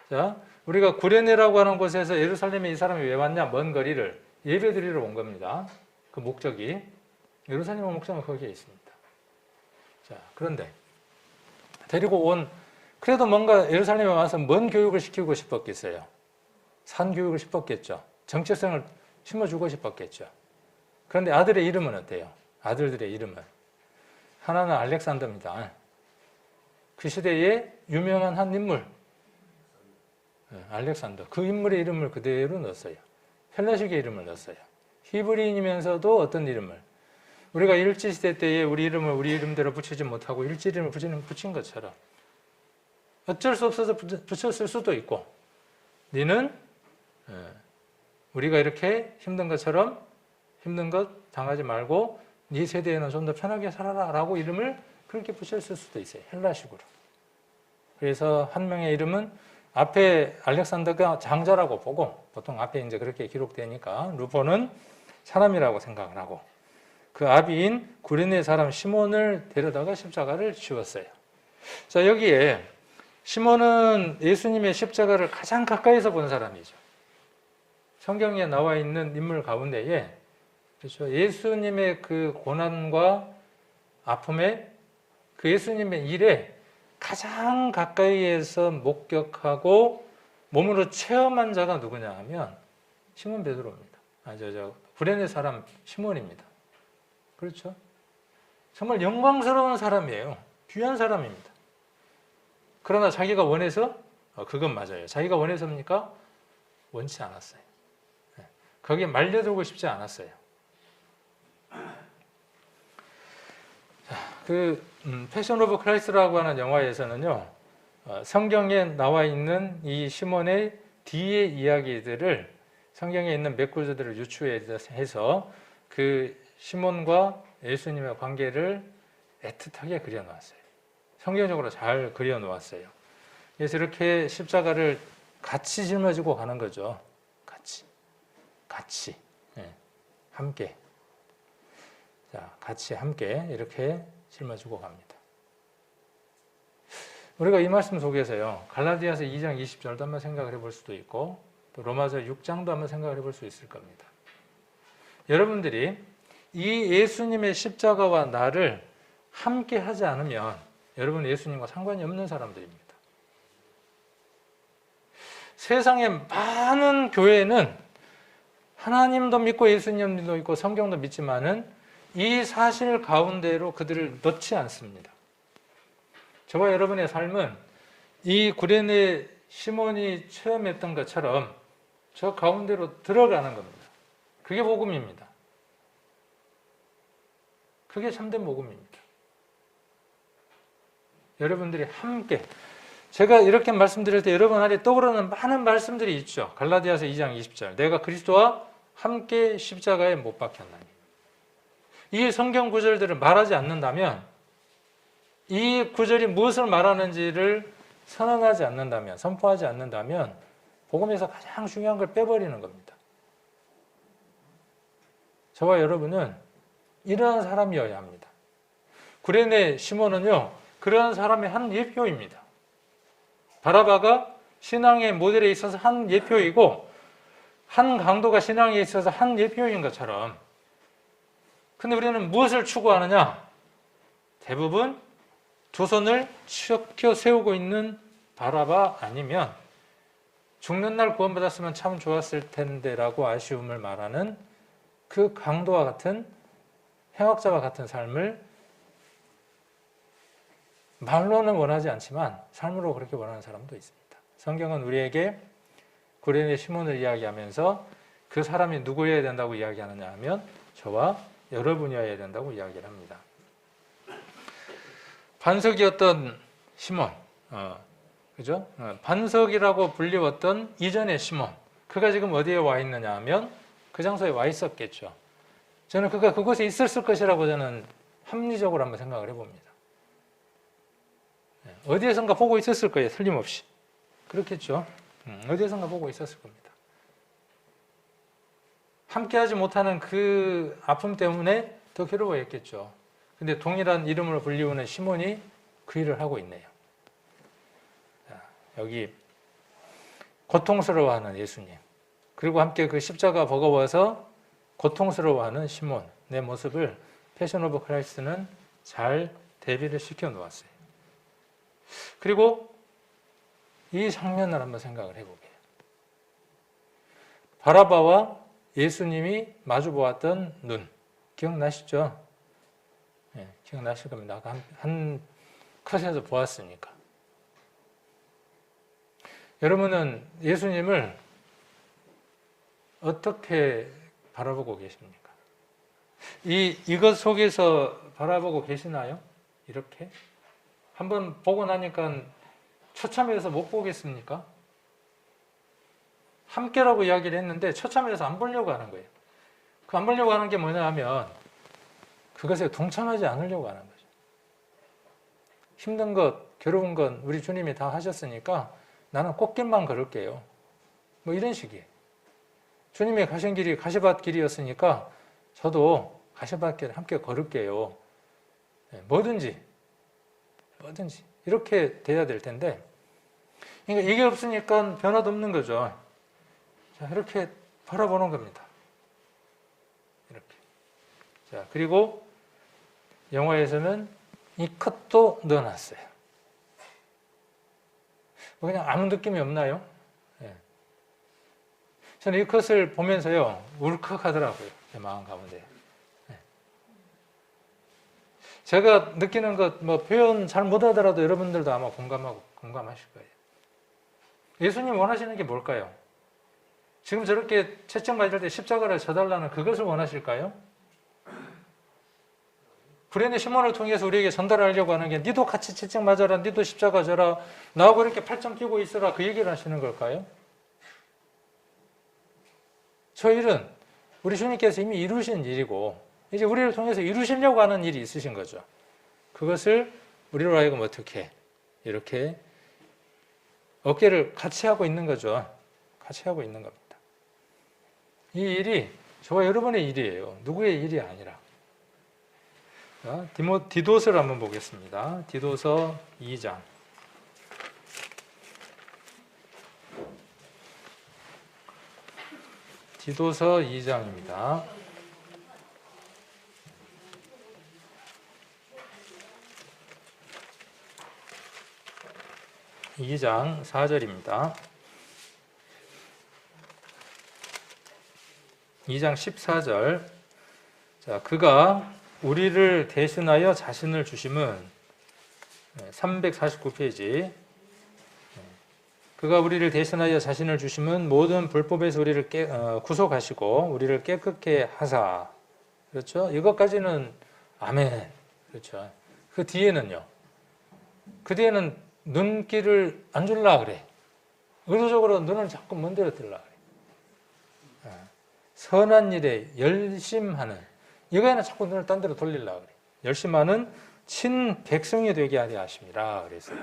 자, 우리가 구레네라고 하는 곳에서 예루살렘에 이 사람이 왜 왔냐? 먼 거리를 예배드리러 온 겁니다. 그 목적이 예루살렘의 목적은 거기에 있습니다. 자, 그런데 데리고 온 그래도 뭔가 예루살렘에 와서 뭔 교육을 시키고 싶었겠어요? 산 교육을 싶었겠죠. 정체성을 심어주고 싶었겠죠. 그런데 아들의 이름은 어때요? 아들들의 이름은 하나는 알렉산더입니다. 그 시대에 유명한 한 인물 알렉산더 그 인물의 이름을 그대로 넣었어요. 헬라식의 이름을 넣었어요. 히브리인이면서도 어떤 이름을 우리가 일제시대 때에 우리 이름을 우리 이름대로 붙이지 못하고 일제 이름을 붙인 것처럼 어쩔 수 없어서 붙였을 수도 있고 너는 우리가 이렇게 힘든 것처럼 힘든 것 당하지 말고 네 세대에는 좀 더 편하게 살아라 라고 이름을 그렇게 붙였을 수도 있어요. 헬라식으로. 그래서 한 명의 이름은 앞에 알렉산더가 장자라고 보고 보통 앞에 이제 그렇게 기록되니까 루포는 사람이라고 생각을 하고 그 아비인 구레네 사람 시몬을 데려다가 십자가를 지웠어요. 자, 여기에 시몬은 예수님의 십자가를 가장 가까이서 본 사람이죠. 성경에 나와 있는 인물 가운데에 그렇죠. 예수님의 그 고난과 아픔에 그 예수님의 일에 가장 가까이에서 목격하고 몸으로 체험한 자가 누구냐 하면 시몬 베드로입니다. 구레네 사람 시몬입니다. 그렇죠? 정말 영광스러운 사람이에요. 귀한 사람입니다. 그러나 자기가 원해서 그건 맞아요. 자기가 원해서입니까? 원치 않았어요. 거기에 말려들고 싶지 않았어요. 패션 오브 크라이스트라고 하는 영화에서는요, 성경에 나와 있는 이 시몬의 뒤의 이야기들을 성경에 있는 몇 구절들을 유추해서 그 시몬과 예수님의 관계를 애틋하게 그려놓았어요. 성경적으로 잘 그려놓았어요. 그래서 이렇게 십자가를 같이 짊어지고 가는 거죠. 같이, 함께. 자, 같이 함께 이렇게 짊어지고 갑니다. 우리가 이 말씀 속에서요, 갈라디아서 2장 20절도 한번 생각을 해볼 수도 있고, 또 로마서 6장도 한번 생각을 해볼 수 있을 겁니다. 여러분들이 이 예수님의 십자가와 나를 함께 하지 않으면 여러분 예수님과 상관이 없는 사람들입니다. 세상의 많은 교회는 하나님도 믿고 예수님도 믿고 성경도 믿지만은 이 사실 가운데로 그들을 넣지 않습니다. 저와 여러분의 삶은 이 구레네 시몬이 체험했던 것처럼 저 가운데로 들어가는 겁니다. 그게 복음입니다. 그게 참된 복음입니다. 여러분들이 함께 제가 이렇게 말씀드릴 때 여러분 안에 떠오르는 많은 말씀들이 있죠. 갈라디아서 2장 20절 내가 그리스도와 함께 십자가에 못 박혔나니 이 성경 구절들을 말하지 않는다면 이 구절이 무엇을 말하는지를 선언하지 않는다면 선포하지 않는다면 복음에서 가장 중요한 걸 빼버리는 겁니다. 저와 여러분은 이러한 사람이어야 합니다. 구레네 시몬은요 그러한 사람의 한 예표입니다. 바라바가 신앙의 모델에 있어서 한 예표이고 한 강도가 신앙에 있어서 한 예표인 것처럼 근데 우리는 무엇을 추구하느냐? 대부분 두 손을 치켜 세우고 있는 바라바 아니면 죽는 날 구원받았으면 참 좋았을 텐데 라고 아쉬움을 말하는 그 강도와 같은 행악자와 같은 삶을 말로는 원하지 않지만 삶으로 그렇게 원하는 사람도 있습니다. 성경은 우리에게 구레네 시몬을 이야기하면서 그 사람이 누구여야 된다고 이야기하느냐 하면 저와 여러분이어야 된다고 이야기를 합니다. 반석이었던 시몬, 그죠? 반석이라고 불리웠던 이전의 시몬, 그가 지금 어디에 와 있느냐 하면 그 장소에 와 있었겠죠. 저는 그가 그곳에 있었을 것이라고 저는 합리적으로 한번 생각을 해봅니다. 어디에선가 보고 있었을 거예요, 틀림없이. 그렇겠죠. 어디에선가 보고 있었을 겁니다. 함께하지 못하는 그 아픔 때문에 더 괴로워했겠죠. 근데 동일한 이름으로 불리우는 시몬이 그 일을 하고 있네요. 자, 여기 고통스러워하는 예수님, 그리고 함께 그 십자가 버거워서 고통스러워하는 시몬의 모습을 패션 오브 크라이스트는 잘 대비를 시켜 놓았어요. 그리고 이 장면을 한번 생각을 해보게요. 바라바와 예수님이 마주 보았던 눈, 기억나시죠? 네, 기억나실 겁니다. 아까 한 컷에서 보았으니까. 여러분은 예수님을 어떻게 바라보고 계십니까? 이것 속에서 바라보고 계시나요? 이렇게? 한번 보고 나니까 처참해서 못 보겠습니까? 함께라고 이야기를 했는데 처참해서 안 보려고 하는 거예요. 그 안 보려고 하는 게 뭐냐 하면 그것에 동참하지 않으려고 하는 거죠. 힘든 것, 괴로운 건 우리 주님이 다 하셨으니까 나는 꽃길만 걸을게요. 뭐 이런 식이에요. 주님이 가신 길이 가시밭 길이었으니까 저도 가시밭 길 함께 걸을게요. 뭐든지 이렇게 돼야 될 텐데, 그러니까 이게 없으니까 변화도 없는 거죠. 자, 이렇게 바라보는 겁니다. 이렇게. 자, 그리고 영화에서는 이 컷도 넣어놨어요. 그냥 아무 느낌이 없나요? 네. 저는 이 컷을 보면서요, 울컥하더라고요. 제 마음 가운데. 네. 제가 느끼는 것, 뭐 표현 잘 못하더라도 여러분들도 아마 공감하실 거예요. 예수님 원하시는 게 뭘까요? 지금 저렇게 채찍 맞을 때 십자가를 져달라는 그것을 원하실까요? 구레네 시몬을 통해서 우리에게 전달하려고 하는 게 니도 같이 채찍 맞아라, 니도 십자가 져라, 나하고 이렇게 팔짱 끼고 있어라, 그 얘기를 하시는 걸까요? 저 일은 우리 주님께서 이미 이루신 일이고 이제 우리를 통해서 이루시려고 하는 일이 있으신 거죠. 그것을 우리로 하여금 어떻게 이렇게 어깨를 같이 하고 있는 거죠. 같이 하고 있는 겁니다. 이 일이 저와 여러분의 일이에요. 누구의 일이 아니라. 자, 디도서를 한번 보겠습니다. 디도서 2장. 디도서 2장입니다. 2장 4절입니다. 2장 14절. 자, 그가 우리를 대신하여 자신을 주심은 349페이지. 그가 우리를 대신하여 자신을 주심은 모든 불법에서 우리를 구속하시고 우리를 깨끗게 하사. 그렇죠? 이것까지는 아멘. 그렇죠? 그 뒤에는요. 그 뒤에는 눈길을 안 줄라 그래. 의도적으로 눈을 자꾸 먼데로 들라 그래. 선한 일에 열심하는, 이거에는 자꾸 눈을 딴 데로 돌리려 그래. 열심하는 친백성이 되게 하려 하심이라 그래서.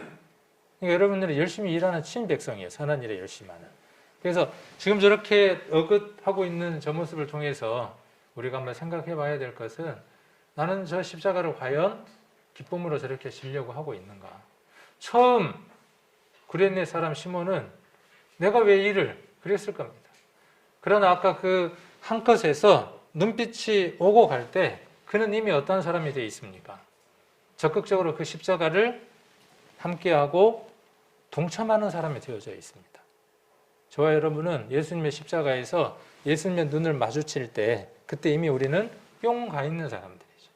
그러니까 여러분들이 열심히 일하는 친백성이에요. 선한 일에 열심하는. 그래서 지금 저렇게 어긋하고 있는 저 모습을 통해서 우리가 한번 생각해 봐야 될 것은, 나는 저 십자가를 과연 기쁨으로 저렇게 지려고 하고 있는가. 처음 구레네 사람 시몬은 내가 왜 이를 그랬을 겁니다. 그러나 아까 그 한 컷에서 눈빛이 오고 갈 때 그는 이미 어떤 사람이 되어 있습니까? 적극적으로 그 십자가를 함께하고 동참하는 사람이 되어져 있습니다. 저와 여러분은 예수님의 십자가에서 예수님의 눈을 마주칠 때 그때 이미 우리는 뿅 가 있는 사람들이죠.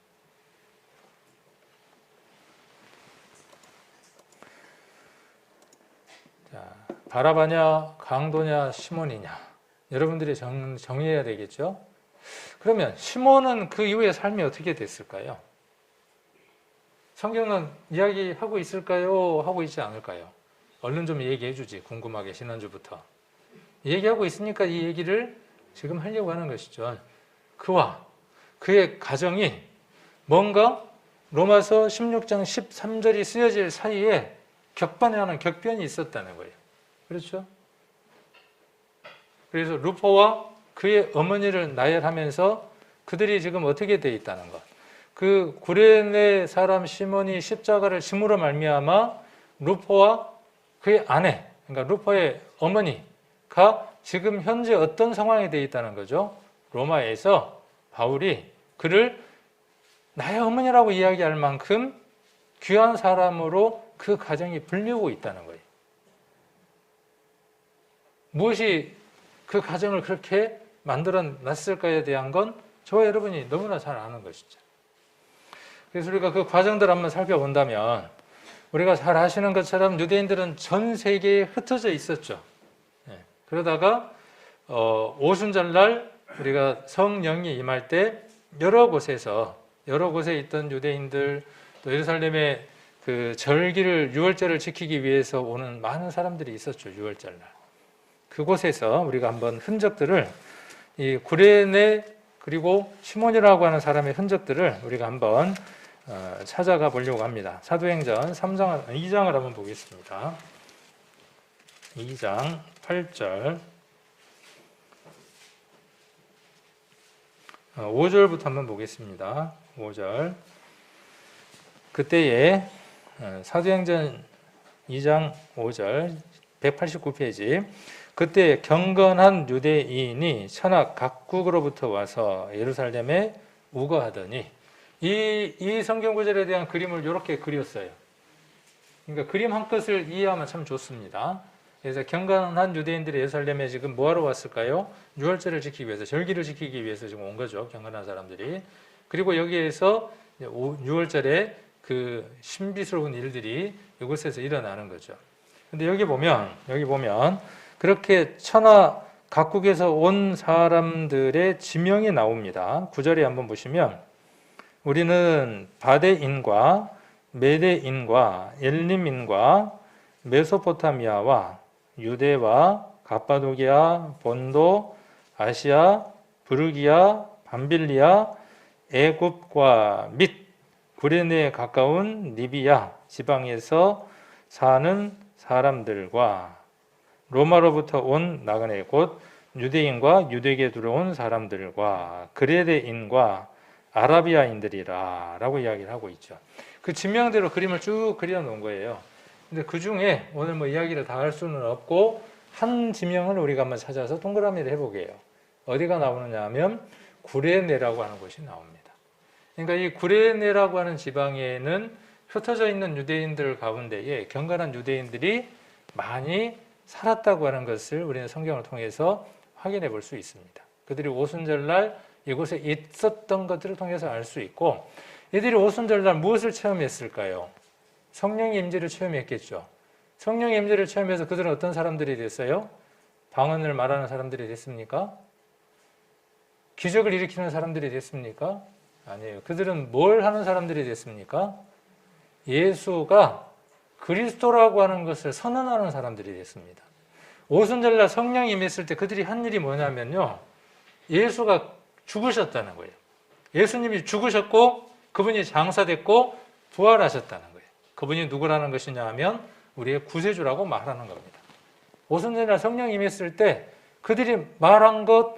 자, 바라바냐, 강도냐, 시몬이냐. 여러분들이 정의해야 되겠죠? 그러면 시몬은 그 이후에 삶이 어떻게 됐을까요? 성경은 이야기하고 있을까요? 하고 있지 않을까요? 얼른 좀 얘기해 주지. 궁금하게 지난주부터. 얘기하고 있으니까 이 얘기를 지금 하려고 하는 것이죠. 그와 그의 가정이 뭔가 로마서 16장 13절이 쓰여질 사이에 격반하는 격변이 있었다는 거예요. 그렇죠? 그래서 루포와 그의 어머니를 나열하면서 그들이 지금 어떻게 돼 있다는 것. 그 구레네 사람 시몬이 십자가를 짐으로 말미암아 루포와 그의 아내, 그러니까 루포의 어머니가 지금 현재 어떤 상황이 돼 있다는 거죠. 로마에서 바울이 그를 나의 어머니라고 이야기할 만큼 귀한 사람으로 그 가정이 불리우고 있다는 거예요. 무엇이 그 가정을 그렇게 만들어 놨을까에 대한 건 저와 여러분이 너무나 잘 아는 것이죠. 그래서 우리가 그 과정들 한번 살펴본다면 우리가 잘 아시는 것처럼 유대인들은 전 세계에 흩어져 있었죠. 그러다가 오순절날 우리가 성령이 임할 때 여러 곳에 있던 유대인들 또 예루살렘의 그 절기를 유월절을 지키기 위해서 오는 많은 사람들이 있었죠. 유월절날. 그곳에서 우리가 한번 흔적들을 이 구레네 그리고 시몬이라고 하는 사람의 흔적들을 우리가 한번 찾아가 보려고 합니다. 사도행전 2장을 한번 보겠습니다. 2장 8절 5절부터 한번 보겠습니다. 5절 그때에 사도행전 2장 5절 189페이지 그때 경건한 유대인이 천하 각국으로부터 와서 예루살렘에 우거하더니 이 성경 구절에 대한 그림을 이렇게 그렸어요. 그러니까 그림 한 컷을 이해하면 참 좋습니다. 그래서 경건한 유대인들이 예루살렘에 지금 뭐하러 왔을까요? 유월절을 지키기 위해서, 절기를 지키기 위해서 지금 온 거죠. 경건한 사람들이. 그리고 여기에서 유월절에 그 신비스러운 일들이 이곳에서 일어나는 거죠. 근데 여기 보면 그렇게 천하 각국에서 온 사람들의 지명이 나옵니다. 9절에 한번 보시면 우리는 바데인과 메데인과 엘림인과 메소포타미아와 유대와 갑바도기아, 본도, 아시아, 부르기아, 밤빌리아, 애굽과 및 구레네에 가까운 리비아 지방에서 사는 사람들과 로마로부터 온 나그네 곧 유대인과 유대계 들어온 사람들과 그레데인과 아라비아인들이라 라고 이야기를 하고 있죠. 그 지명대로 그림을 쭉 그려놓은 거예요. 근데 그 중에 오늘 뭐 이야기를 다 할 수는 없고 한 지명을 우리가 한번 찾아서 동그라미를 해보게요. 어디가 나오느냐 하면 구레네라고 하는 곳이 나옵니다. 그러니까 이 구레네라고 하는 지방에는 흩어져 있는 유대인들 가운데에 경건한 유대인들이 많이 살았다고 하는 것을 우리는 성경을 통해서 확인해 볼 수 있습니다. 그들이 오순절날 이곳에 있었던 것들을 통해서 알 수 있고 이들이 오순절날 무엇을 체험했을까요? 성령의 임재를 체험했겠죠. 성령의 임재를 체험해서 그들은 어떤 사람들이 됐어요? 방언을 말하는 사람들이 됐습니까? 기적을 일으키는 사람들이 됐습니까? 아니에요. 그들은 뭘 하는 사람들이 됐습니까? 예수가 그리스도라고 하는 것을 선언하는 사람들이 됐습니다. 오순절날 성령이 임했을 때 그들이 한 일이 뭐냐면요. 예수가 죽으셨다는 거예요. 예수님이 죽으셨고 그분이 장사됐고 부활하셨다는 거예요. 그분이 누구라는 것이냐 하면 우리의 구세주라고 말하는 겁니다. 오순절날 성령이 임했을 때 그들이 말한 것,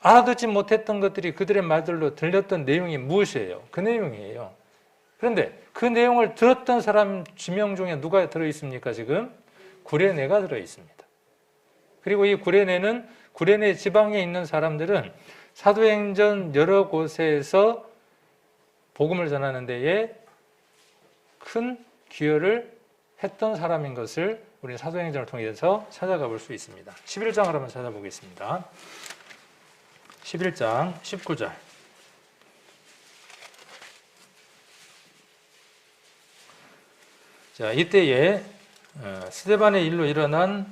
알아듣지 못했던 것들이 그들의 말들로 들렸던 내용이 무엇이에요? 그 내용이에요. 그런데 그 내용을 들었던 사람 지명 중에 누가 들어있습니까? 지금 구레네가 들어있습니다. 그리고 이 구레네 지방에 있는 사람들은 사도행전 여러 곳에서 복음을 전하는 데에 큰 기여를 했던 사람인 것을 우리는 사도행전을 통해서 찾아가 볼 수 있습니다. 11장을 한번 찾아보겠습니다. 11장 19절. 자, 이때에 스데반의 일로 일어난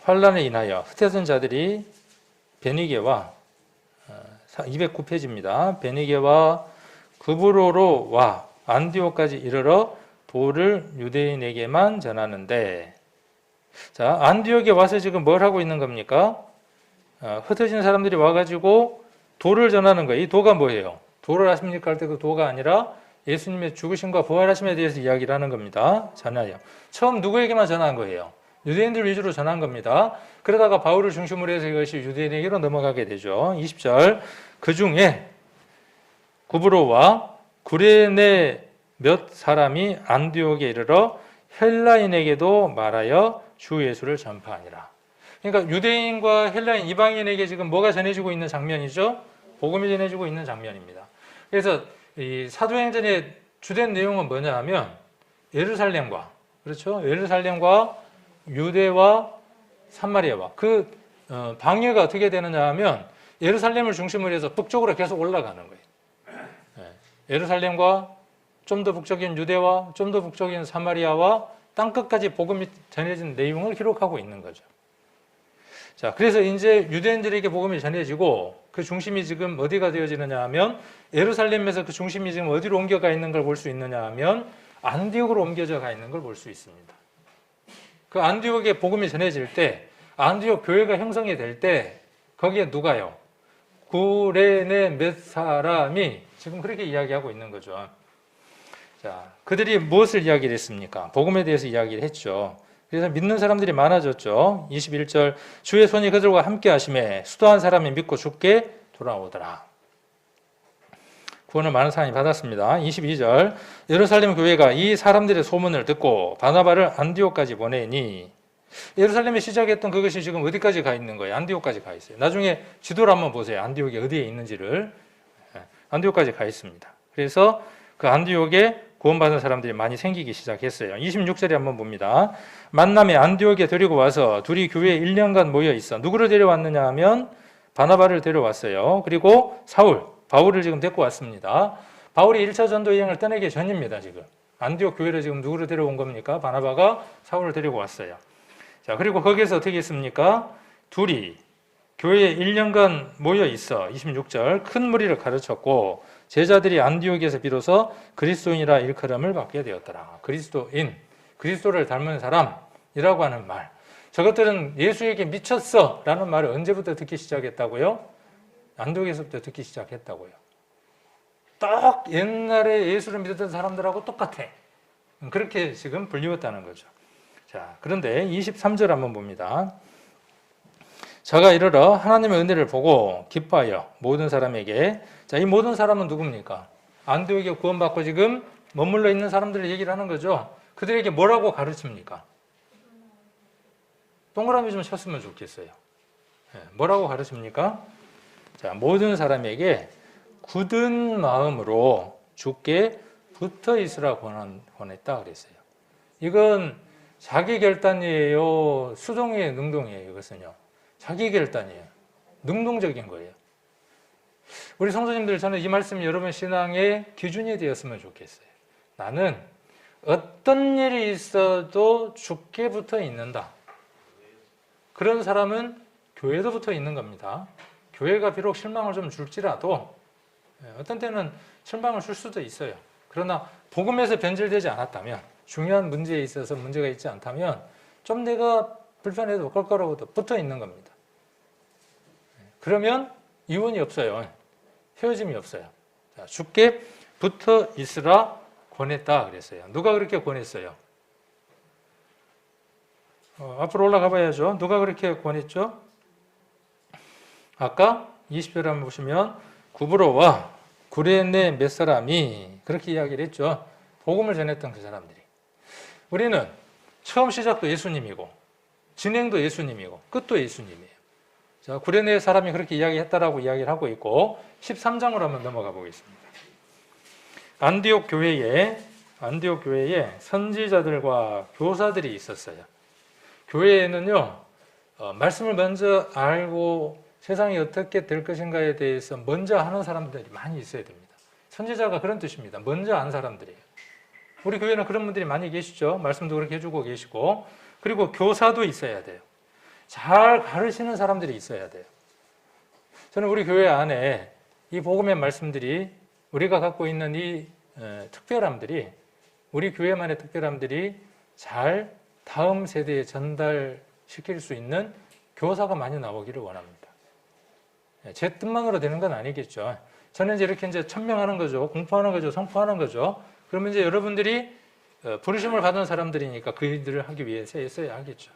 환란에 인하여 흩어진 자들이 베니게와 209페이지입니다. 베니게와 구브로로 와 안디옥까지 이르러 도를 유대인에게만 전하는데, 자, 안디옥에 와서 지금 뭘 하고 있는 겁니까? 흩어진 사람들이 와가지고 도를 전하는 거예요. 이 도가 뭐예요? 도를 아십니까? 할 때 그 도가 아니라 예수님의 죽으심과 부활하심에 대해서 이야기를 하는 겁니다. 전하여. 처음 누구에게만 전한 거예요? 유대인들 위주로 전한 겁니다. 그러다가 바울을 중심으로 해서 이것이 유대인에게로 넘어가게 되죠. 20절. 그 중에 구브로와 구레네 몇 사람이 안디옥에 이르러 헬라인에게도 말하여 주 예수를 전파하니라. 그러니까 유대인과 헬라인 이방인에게 지금 뭐가 전해지고 있는 장면이죠? 복음이 전해지고 있는 장면입니다. 그래서 이 사도행전의 주된 내용은 뭐냐 하면 예루살렘과, 그렇죠? 예루살렘과 유대와 사마리아와 그 방해가 어떻게 되느냐 하면 예루살렘을 중심으로 해서 북쪽으로 계속 올라가는 거예요. 예루살렘과 좀 더 북쪽인 유대와 좀 더 북쪽인 사마리아와 땅끝까지 복음이 전해진 내용을 기록하고 있는 거죠. 자, 그래서 이제 유대인들에게 복음이 전해지고 그 중심이 지금 어디가 되어지느냐 하면 예루살렘에서 그 중심이 지금 어디로 옮겨가 있는 걸 볼 수 있느냐 하면 안디옥으로 옮겨져 가 있는 걸 볼 수 있습니다. 그 안디옥에 복음이 전해질 때, 안디옥 교회가 형성이 될 때 거기에 누가요? 구레네 몇 사람이 지금 그렇게 이야기하고 있는 거죠. 자, 그들이 무엇을 이야기를 했습니까? 복음에 대해서 이야기를 했죠. 그래서 믿는 사람들이 많아졌죠. 21절, 주의 손이 그들과 함께 하심에 수도한 사람이 믿고 죽게 돌아오더라. 구원을 많은 사람이 받았습니다. 22절, 예루살렘 교회가 이 사람들의 소문을 듣고 바나바를 안디옥까지 보내니, 예루살렘에 시작했던 그것이 지금 어디까지 가 있는 거예요? 안디옥까지 가 있어요. 나중에 지도를 한번 보세요. 안디옥이 어디에 있는지를. 안디옥까지 가 있습니다. 그래서 그 안디옥에 구원받은 사람들이 많이 생기기 시작했어요. 26절에 한번 봅니다. 만남에 안디옥에 데리고 와서 둘이 교회에 1년간 모여 있어. 누구를 데려왔느냐 하면 바나바를 데려왔어요. 그리고 바울을 지금 데리고 왔습니다. 바울이 1차 전도 여행을 떠나기 전입니다. 지금 안디옥 교회를 지금 누구를 데려온 겁니까? 바나바가 사울을 데리고 왔어요. 자, 그리고 거기에서 어떻게 했습니까? 둘이 교회에 1년간 모여 있어. 26절, 큰 무리를 가르쳤고 제자들이 안디옥에서 비로소 그리스도인이라 일컬음을 받게 되었더라. 그리스도인, 그리스도를 닮은 사람이라고 하는 말, 저것들은 예수에게 미쳤어 라는 말을 언제부터 듣기 시작했다고요? 안디옥에서부터 듣기 시작했다고요. 딱 옛날에 예수를 믿었던 사람들하고 똑같아. 그렇게 지금 불리웠다는 거죠. 자, 그런데 23절 한번 봅니다. 저가 이르러 하나님의 은혜를 보고 기뻐하여 모든 사람에게, 자, 이 모든 사람은 누굽니까? 안디옥에 구원받고 지금 머물러 있는 사람들을 얘기를 하는 거죠. 그들에게 뭐라고 가르칩니까? 동그라미 좀 쳤으면 좋겠어요. 뭐라고 가르칩니까? 자, 모든 사람에게 굳은 마음으로 주께 붙어 있으라 권했다 그랬어요. 이건 자기 결단이에요? 수동이에요? 능동이에요? 이것은요. 자기 결단이에요. 능동적인 거예요. 우리 성도님들, 저는 이 말씀이 여러분 신앙의 기준이 되었으면 좋겠어요. 나는 어떤 일이 있어도 주께 붙어 있는다. 그런 사람은 교회도 붙어 있는 겁니다. 교회가 비록 실망을 좀 줄지라도 어떤 때는 실망을 줄 수도 있어요. 그러나 복음에서 변질되지 않았다면, 중요한 문제에 있어서 문제가 있지 않다면 좀 내가 불편해도 껄끄러워도 붙어 있는 겁니다. 그러면 이혼이 없어요. 헤어짐이 없어요. 자, 주께 붙어 있으라 권했다 그랬어요. 누가 그렇게 권했어요? 앞으로 올라가 봐야죠. 누가 그렇게 권했죠? 아까 20절에 한번 보시면 구브로와 구레네 몇 사람이 그렇게 이야기를 했죠. 복음을 전했던 그 사람들이. 우리는 처음 시작도 예수님이고 진행도 예수님이고 끝도 예수님이에요. 자, 구레네 사람이 그렇게 이야기했다라고 이야기를 하고 있고 13장으로 한번 넘어가 보겠습니다. 안디옥 교회에 선지자들과 교사들이 있었어요. 교회에는요, 말씀을 먼저 알고 세상이 어떻게 될 것인가에 대해서 먼저 하는 사람들이 많이 있어야 됩니다. 선지자가 그런 뜻입니다. 먼저 안 사람들이에요. 우리 교회는 그런 분들이 많이 계시죠. 말씀도 그렇게 해주고 계시고, 그리고 교사도 있어야 돼요. 잘 가르치는 사람들이 있어야 돼요. 저는 우리 교회 안에 이 복음의 말씀들이 우리가 갖고 있는 이 특별함들이 우리 교회만의 특별함들이 잘 다음 세대에 전달시킬 수 있는 교사가 많이 나오기를 원합니다. 제 뜻만으로 되는 건 아니겠죠. 저는 이제 이렇게 이제 천명하는 거죠. 공포하는 거죠. 선포하는 거죠. 그러면 이제 여러분들이 부르심을 받은 사람들이니까 그 일들을 하기 위해서 써야 하겠죠.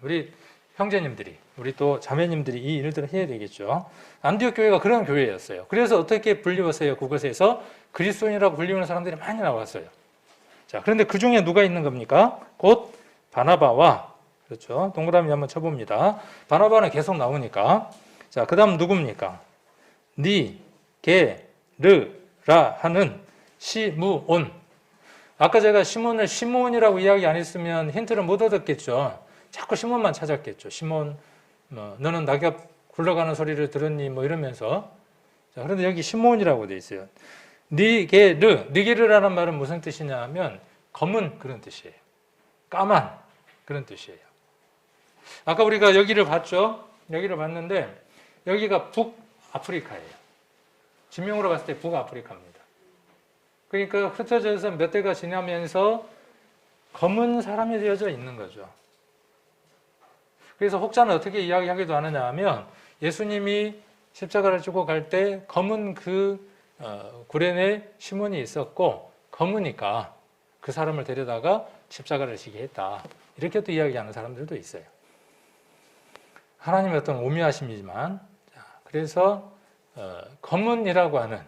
우리 형제님들이, 우리 또 자매님들이 이 일들을 해야 되겠죠. 안디옥 교회가 그런 교회였어요. 그래서 어떻게 불리웠어요? 그곳에서 그리스도인이라고 불리우는 사람들이 많이 나왔어요. 자, 그런데 그 중에 누가 있는 겁니까? 곧 바나바와, 그렇죠. 동그라미 한번 쳐봅니다. 바나바는 계속 나오니까. 자, 그 다음 누굽니까? 니, 게, 르, 라 하는 시므온. 아까 제가 시몬을 시몬이라고 이야기 안 했으면 힌트를 못 얻었겠죠. 자꾸 시몬만 찾았겠죠. 시몬, 너는 낙엽 굴러가는 소리를 들었니? 뭐 이러면서. 자, 그런데 여기 시몬이라고 돼 있어요. 니게르, 니게르라는 말은 무슨 뜻이냐 하면 검은 그런 뜻이에요. 까만 그런 뜻이에요. 아까 우리가 여기를 봤죠? 여기를 봤는데 여기가 북아프리카예요. 지명으로 봤을 때 북아프리카입니다. 그러니까 흩어져서 몇 대가 지나면서 검은 사람이 되어져 있는 거죠. 그래서 혹자는 어떻게 이야기하기도 하느냐 하면 예수님이 십자가를 지고 갈 때 검은 구레네 시몬이 있었고 검으니까 그 사람을 데려다가 십자가를 지게 했다. 이렇게 또 이야기하는 사람들도 있어요. 하나님의 어떤 오묘하심이지만 그래서 검은이라고 하는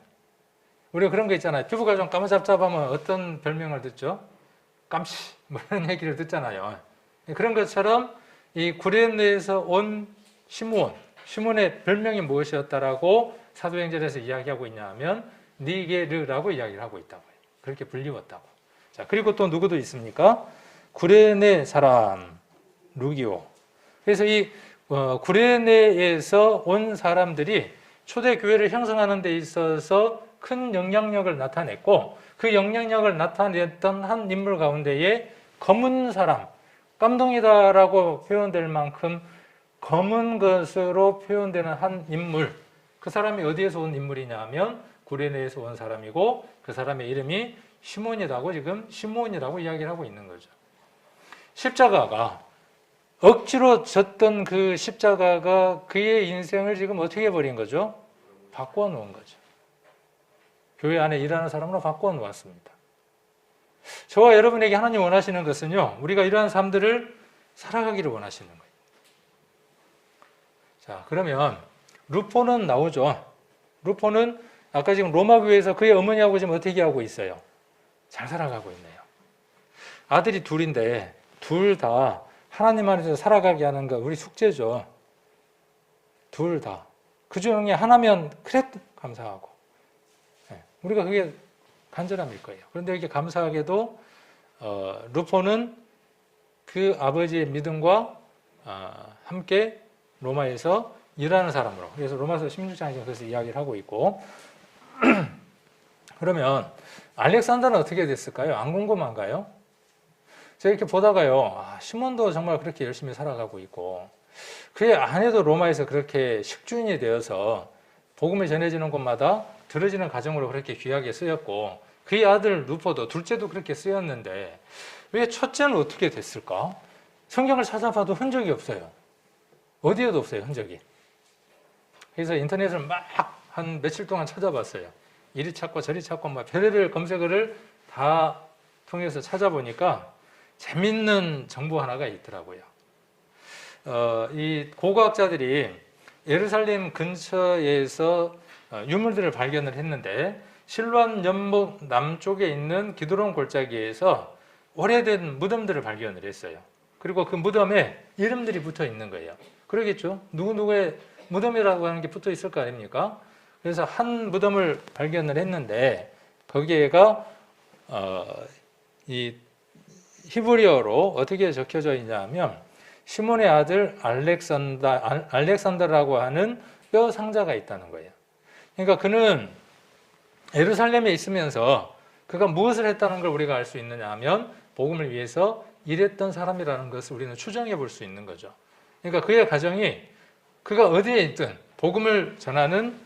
우리가 그런 거 있잖아요. 피부가 좀 까무잡잡하면 어떤 별명을 듣죠? 깜시 뭐 이런 얘기를 듣잖아요. 그런 것처럼 이 구레네에서 온 시몬의 별명이 무엇이었다라고 사도행전에서 이야기하고 있냐 하면 니게르라고 이야기를 하고 있다고요. 그렇게 불리웠다고. 자, 그리고 또 누구도 있습니까? 구레네 사람 루기오. 그래서 이 구레네에서 온 사람들이 초대 교회를 형성하는 데 있어서 큰 영향력을 나타냈고 그 영향력을 나타냈던 한 인물 가운데에 검은 사람, 깜동이다라고 표현될 만큼 검은 것으로 표현되는 한 인물, 그 사람이 어디에서 온 인물이냐 하면 구레네에서 온 사람이고 그 사람의 이름이 시몬이라고 지금 시몬이라고 이야기를 하고 있는 거죠. 십자가가 억지로 졌던 그 십자가가 그의 인생을 지금 어떻게 해버린 거죠? 바꿔 놓은 거죠. 교회 안에 일하는 사람으로 바꿔 놓았습니다. 저와 여러분에게 하나님 원하시는 것은요, 우리가 이러한 삶들을 살아가기를 원하시는 거예요. 자, 그러면 루포는 나오죠. 루포는 아까 지금 로마 교회에서 그의 어머니하고 지금 어떻게 하고 있어요? 잘 살아가고 있네요. 아들이 둘인데 둘 다 하나님 안에서 살아가게 하는 거 우리 숙제죠. 둘 다. 그 중에 하나면 그래 감사하고. 우리가 그게 간절함일 거예요. 그런데 이렇게 감사하게도 루포는 그 아버지의 믿음과 함께 로마에서 일하는 사람으로, 그래서 로마서 16장에 그래서 이야기를 하고 있고 그러면 알렉산더는 어떻게 됐을까요? 안 궁금한가요? 제가 이렇게 보다가요, 시몬도 정말 그렇게 열심히 살아가고 있고 그의 아내도 로마에서 그렇게 식주인이 되어서 복음이 전해지는 곳마다 들어지는 가정으로 그렇게 귀하게 쓰였고 그의 아들 루포도 둘째도 그렇게 쓰였는데 왜 첫째는 어떻게 됐을까? 성경을 찾아봐도 흔적이 없어요. 어디에도 없어요, 흔적이. 그래서 인터넷을 막 한 며칠 동안 찾아봤어요. 이리 찾고 저리 찾고 막 별의별 검색어를 다 통해서 찾아보니까 재밌는 정보 하나가 있더라고요. 이 고고학자들이 예루살렘 근처에서 유물들을 발견을 했는데 실로암 연못 남쪽에 있는 기드론 골짜기에서 오래된 무덤들을 발견을 했어요. 그리고 그 무덤에 이름들이 붙어 있는 거예요. 그러겠죠. 누구누구의 무덤이라고 하는 게 붙어 있을 거 아닙니까? 그래서 한 무덤을 발견을 했는데 거기에가 이 히브리어로 어떻게 적혀져 있냐 하면 시몬의 아들 알렉산더라고 하는 뼈 상자가 있다는 거예요. 그러니까 그는 예루살렘에 있으면서 그가 무엇을 했다는 걸 우리가 알 수 있느냐 하면 복음을 위해서 이랬던 사람이라는 것을 우리는 추정해 볼 수 있는 거죠. 그러니까 그의 가정이 그가 어디에 있든 복음을 전하는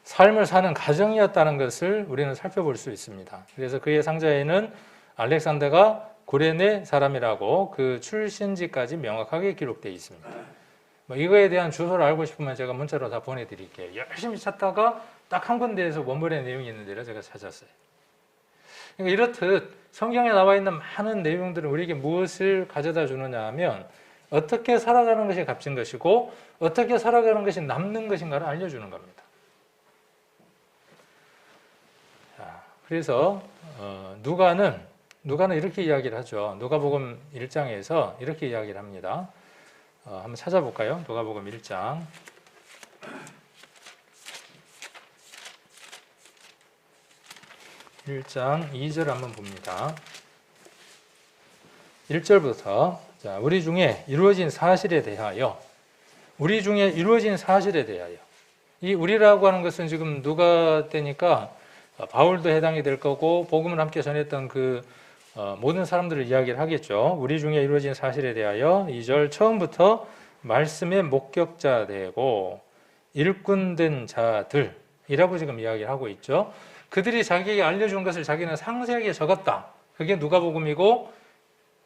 삶을 사는 가정이었다는 것을 우리는 살펴볼 수 있습니다. 그래서 그의 상자에는 알렉산더가 구레네 사람이라고 그 출신지까지 명확하게 기록되어 있습니다. 뭐 이거에 대한 주소를 알고 싶으면 제가 문자로 다 보내드릴게요. 열심히 찾다가 딱 한 군데에서 원본의 내용이 있는 데를 제가 찾았어요. 그러니까 이렇듯 성경에 나와 있는 많은 내용들은 우리에게 무엇을 가져다 주느냐 하면 어떻게 살아가는 것이 값진 것이고 어떻게 살아가는 것이 남는 것인가를 알려주는 겁니다. 자, 그래서 누가는 이렇게 이야기를 하죠. 누가복음 1장에서 이렇게 이야기를 합니다. 한번 찾아볼까요? 누가복음 1장 2절 한번 봅니다. 1절부터 자, 우리 중에 이루어진 사실에 대하여 이 우리라고 하는 것은 지금 누가 때니까 바울도 해당이 될 거고 복음을 함께 전했던 그 모든 사람들을 이야기를 하겠죠. 우리 중에 이루어진 사실에 대하여 2절 처음부터 말씀의 목격자 되고 일꾼된 자들이라고 지금 이야기를 하고 있죠. 그들이 자기에게 알려준 것을 자기는 상세하게 적었다. 그게 누가복음이고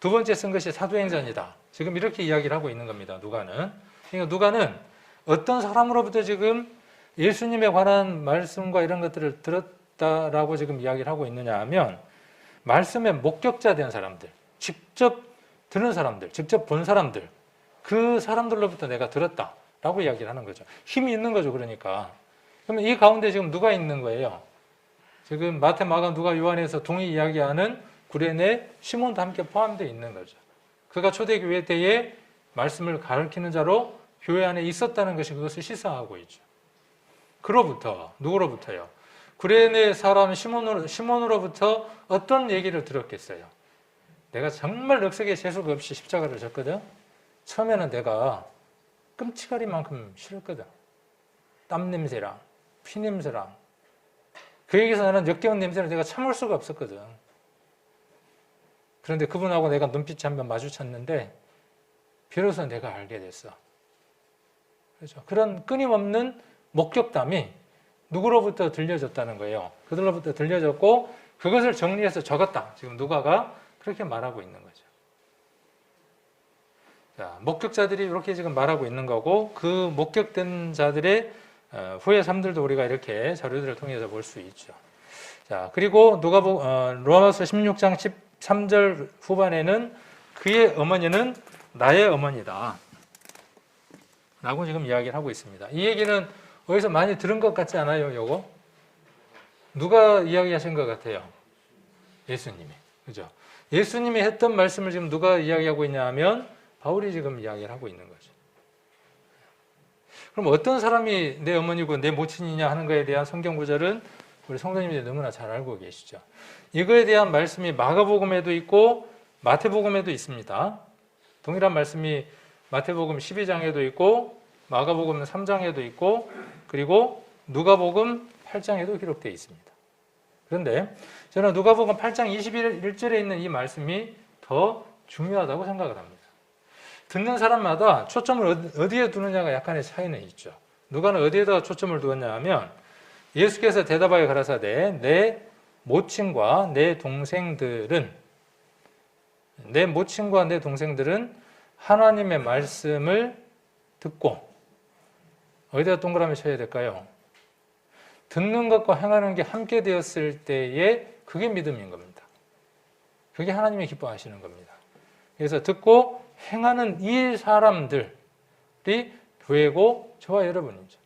두 번째 쓴 것이 사도행전이다. 지금 이렇게 이야기를 하고 있는 겁니다. 누가는. 그러니까 누가는 어떤 사람으로부터 지금 예수님에 관한 말씀과 이런 것들을 들었다라고 지금 이야기를 하고 있느냐 하면 말씀의 목격자 된 사람들, 직접 들은 사람들, 직접 본 사람들, 그 사람들로부터 내가 들었다라고 이야기를 하는 거죠. 힘이 있는 거죠. 그러니까. 그러면 이 가운데 지금 누가 있는 거예요? 지금 마태, 마가, 누가, 요한에서 동의 이야기하는 구레네 시몬도 함께 포함되어 있는 거죠. 그가 초대교회 때에 말씀을 가르치는 자로 교회 안에 있었다는 것이 그것을 시사하고 있죠. 그로부터, 누구로부터요? 구레네 사람 시몬으로부터 어떤 얘기를 들었겠어요? 내가 정말 넉석에 재수가 없이 십자가를 졌거든. 처음에는 내가 끔찍하리만큼 싫었거든. 땀 냄새랑 피 냄새랑 그에게서 나는 역겨운 냄새를 내가 참을 수가 없었거든. 그런데 그분하고 내가 눈빛이 한번 마주쳤는데 비로소 내가 알게 됐어. 그렇죠? 그런 끊임없는 목격담이 누구로부터 들려졌다는 거예요. 그들로부터 들려졌고 그것을 정리해서 적었다. 지금 누가가 그렇게 말하고 있는 거죠. 자, 목격자들이 이렇게 지금 말하고 있는 거고 그 목격된 자들의 후의 삶들도 우리가 이렇게 자료들을 통해서 볼 수 있죠. 자, 그리고 로마서 16장 13절 후반에는 그의 어머니는 나의 어머니다 라고 지금 이야기를 하고 있습니다. 이 얘기는 어디서 많이 들은 것 같지 않아요? 요거 누가 이야기하신 것 같아요? 예수님이. 그죠? 예수님이 했던 말씀을 지금 누가 이야기하고 있냐 하면 바울이 지금 이야기를 하고 있는 거죠. 그럼 어떤 사람이 내 어머니고 내 모친이냐 하는 것에 대한 성경 구절은 우리 성도님들이 너무나 잘 알고 계시죠. 이거에 대한 말씀이 마가복음에도 있고 마태복음에도 있습니다. 동일한 말씀이 마태복음 12장에도 있고 마가복음 3장에도 있고 그리고 누가복음 8장에도 기록되어 있습니다. 그런데 저는 누가복음 8장 21절에 있는 이 말씀이 더 중요하다고 생각을 합니다. 듣는 사람마다 초점을 어디에 두느냐가 약간의 차이는 있죠. 누가는 어디에다가 초점을 두었냐 하면 예수께서 대답하여 가라사대 내 모친과 내 동생들은 하나님의 말씀을 듣고 어디다 동그라미 쳐야 될까요? 듣는 것과 행하는 게 함께 되었을 때에 그게 믿음인 겁니다. 그게 하나님이 기뻐하시는 겁니다. 그래서 듣고 행하는 이 사람들이 교회고 저와 여러분이죠.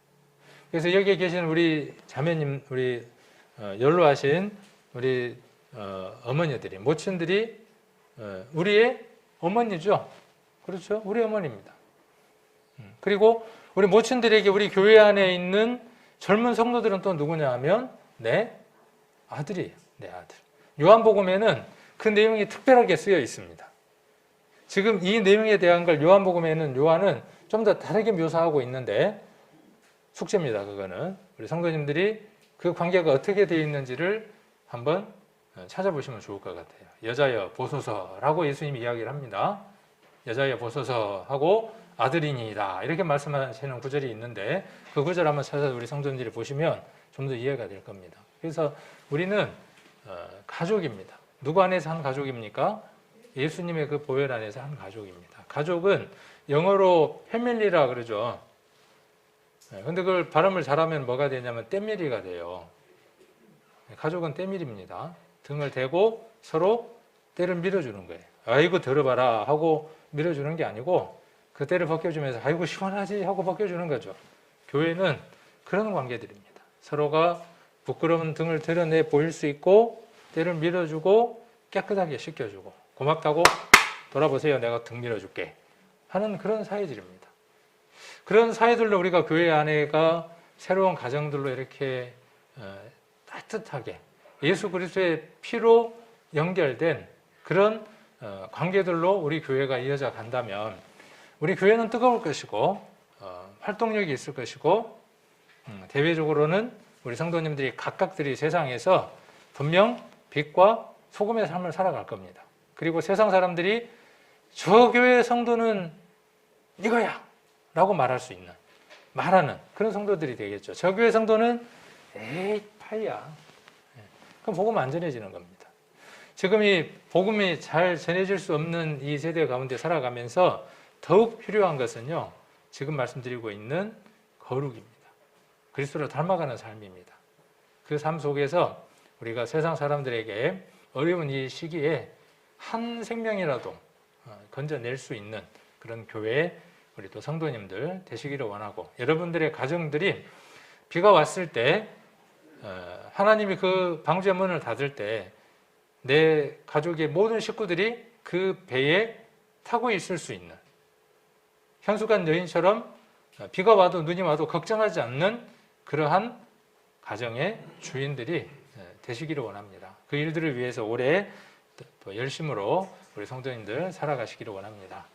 그래서 여기에 계신 우리 자매님, 우리 연로하신 우리 어머니들이, 모친들이 우리의 어머니죠. 그렇죠? 우리 어머니입니다. 그리고 우리 모친들에게 우리 교회 안에 있는 젊은 성도들은 또 누구냐 하면 내 아들이에요. 내 아들. 요한복음에는 그 내용이 특별하게 쓰여 있습니다. 지금 이 내용에 대한 걸 요한복음에는 요한은 좀 더 다르게 묘사하고 있는데 숙제입니다. 그거는 우리 성도님들이 그 관계가 어떻게 되어 있는지를 한번 찾아보시면 좋을 것 같아요. 여자여 보소서라고 예수님이 이야기를 합니다. 여자여 보소서 하고 아들이니이다 이렇게 말씀하시는 구절이 있는데 그 구절 한번 찾아서 우리 성도님들이 보시면 좀 더 이해가 될 겁니다. 그래서 우리는 가족입니다. 누구 안에서 한 가족입니까? 예수님의 그 보혈 안에서 한 가족입니다. 가족은 영어로 패밀리라 그러죠. 근데 그걸 발음을 잘하면 뭐가 되냐면 떼밀이가 돼요. 가족은 떼밀입니다. 등을 대고 서로 때를 밀어주는 거예요. 아이고 들어봐라 하고 밀어주는 게 아니고 그 때를 벗겨주면서 아이고 시원하지 하고 벗겨주는 거죠. 교회는 그런 관계들입니다. 서로가 부끄러운 등을 드러내 보일 수 있고 때를 밀어주고 깨끗하게 씻겨주고 고맙다고 돌아보세요 내가 등 밀어줄게 하는 그런 사이들입니다. 그런 사이들로 우리가 교회 안에가 새로운 가정들로 이렇게 따뜻하게 예수 그리스도의 피로 연결된 그런 관계들로 우리 교회가 이어져 간다면 우리 교회는 뜨거울 것이고 활동력이 있을 것이고 대외적으로는 우리 성도님들이 각각들이 세상에서 분명 빛과 소금의 삶을 살아갈 겁니다. 그리고 세상 사람들이 저 교회 성도는 이거야 라고 말할 수 있는 말하는 그런 성도들이 되겠죠. 저 교회 성도는 에이 파이야. 그럼 복음 안 전해지는 겁니다. 지금 이 복음이 잘 전해질 수 없는 이 세대 가운데 살아가면서 더욱 필요한 것은요. 지금 말씀드리고 있는 거룩입니다. 그리스도를 닮아가는 삶입니다. 그 삶 속에서 우리가 세상 사람들에게 어려운 이 시기에 한 생명이라도 건져낼 수 있는 그런 교회 우리 또 성도님들 되시기를 원하고 여러분들의 가정들이 비가 왔을 때 하나님이 그 방주의 문을 닫을 때 내 가족의 모든 식구들이 그 배에 타고 있을 수 있는 현숙한 여인처럼 비가 와도 눈이 와도 걱정하지 않는 그러한 가정의 주인들이 되시기를 원합니다. 그 일들을 위해서 올해 또 열심으로 우리 성도님들 살아가시기를 원합니다.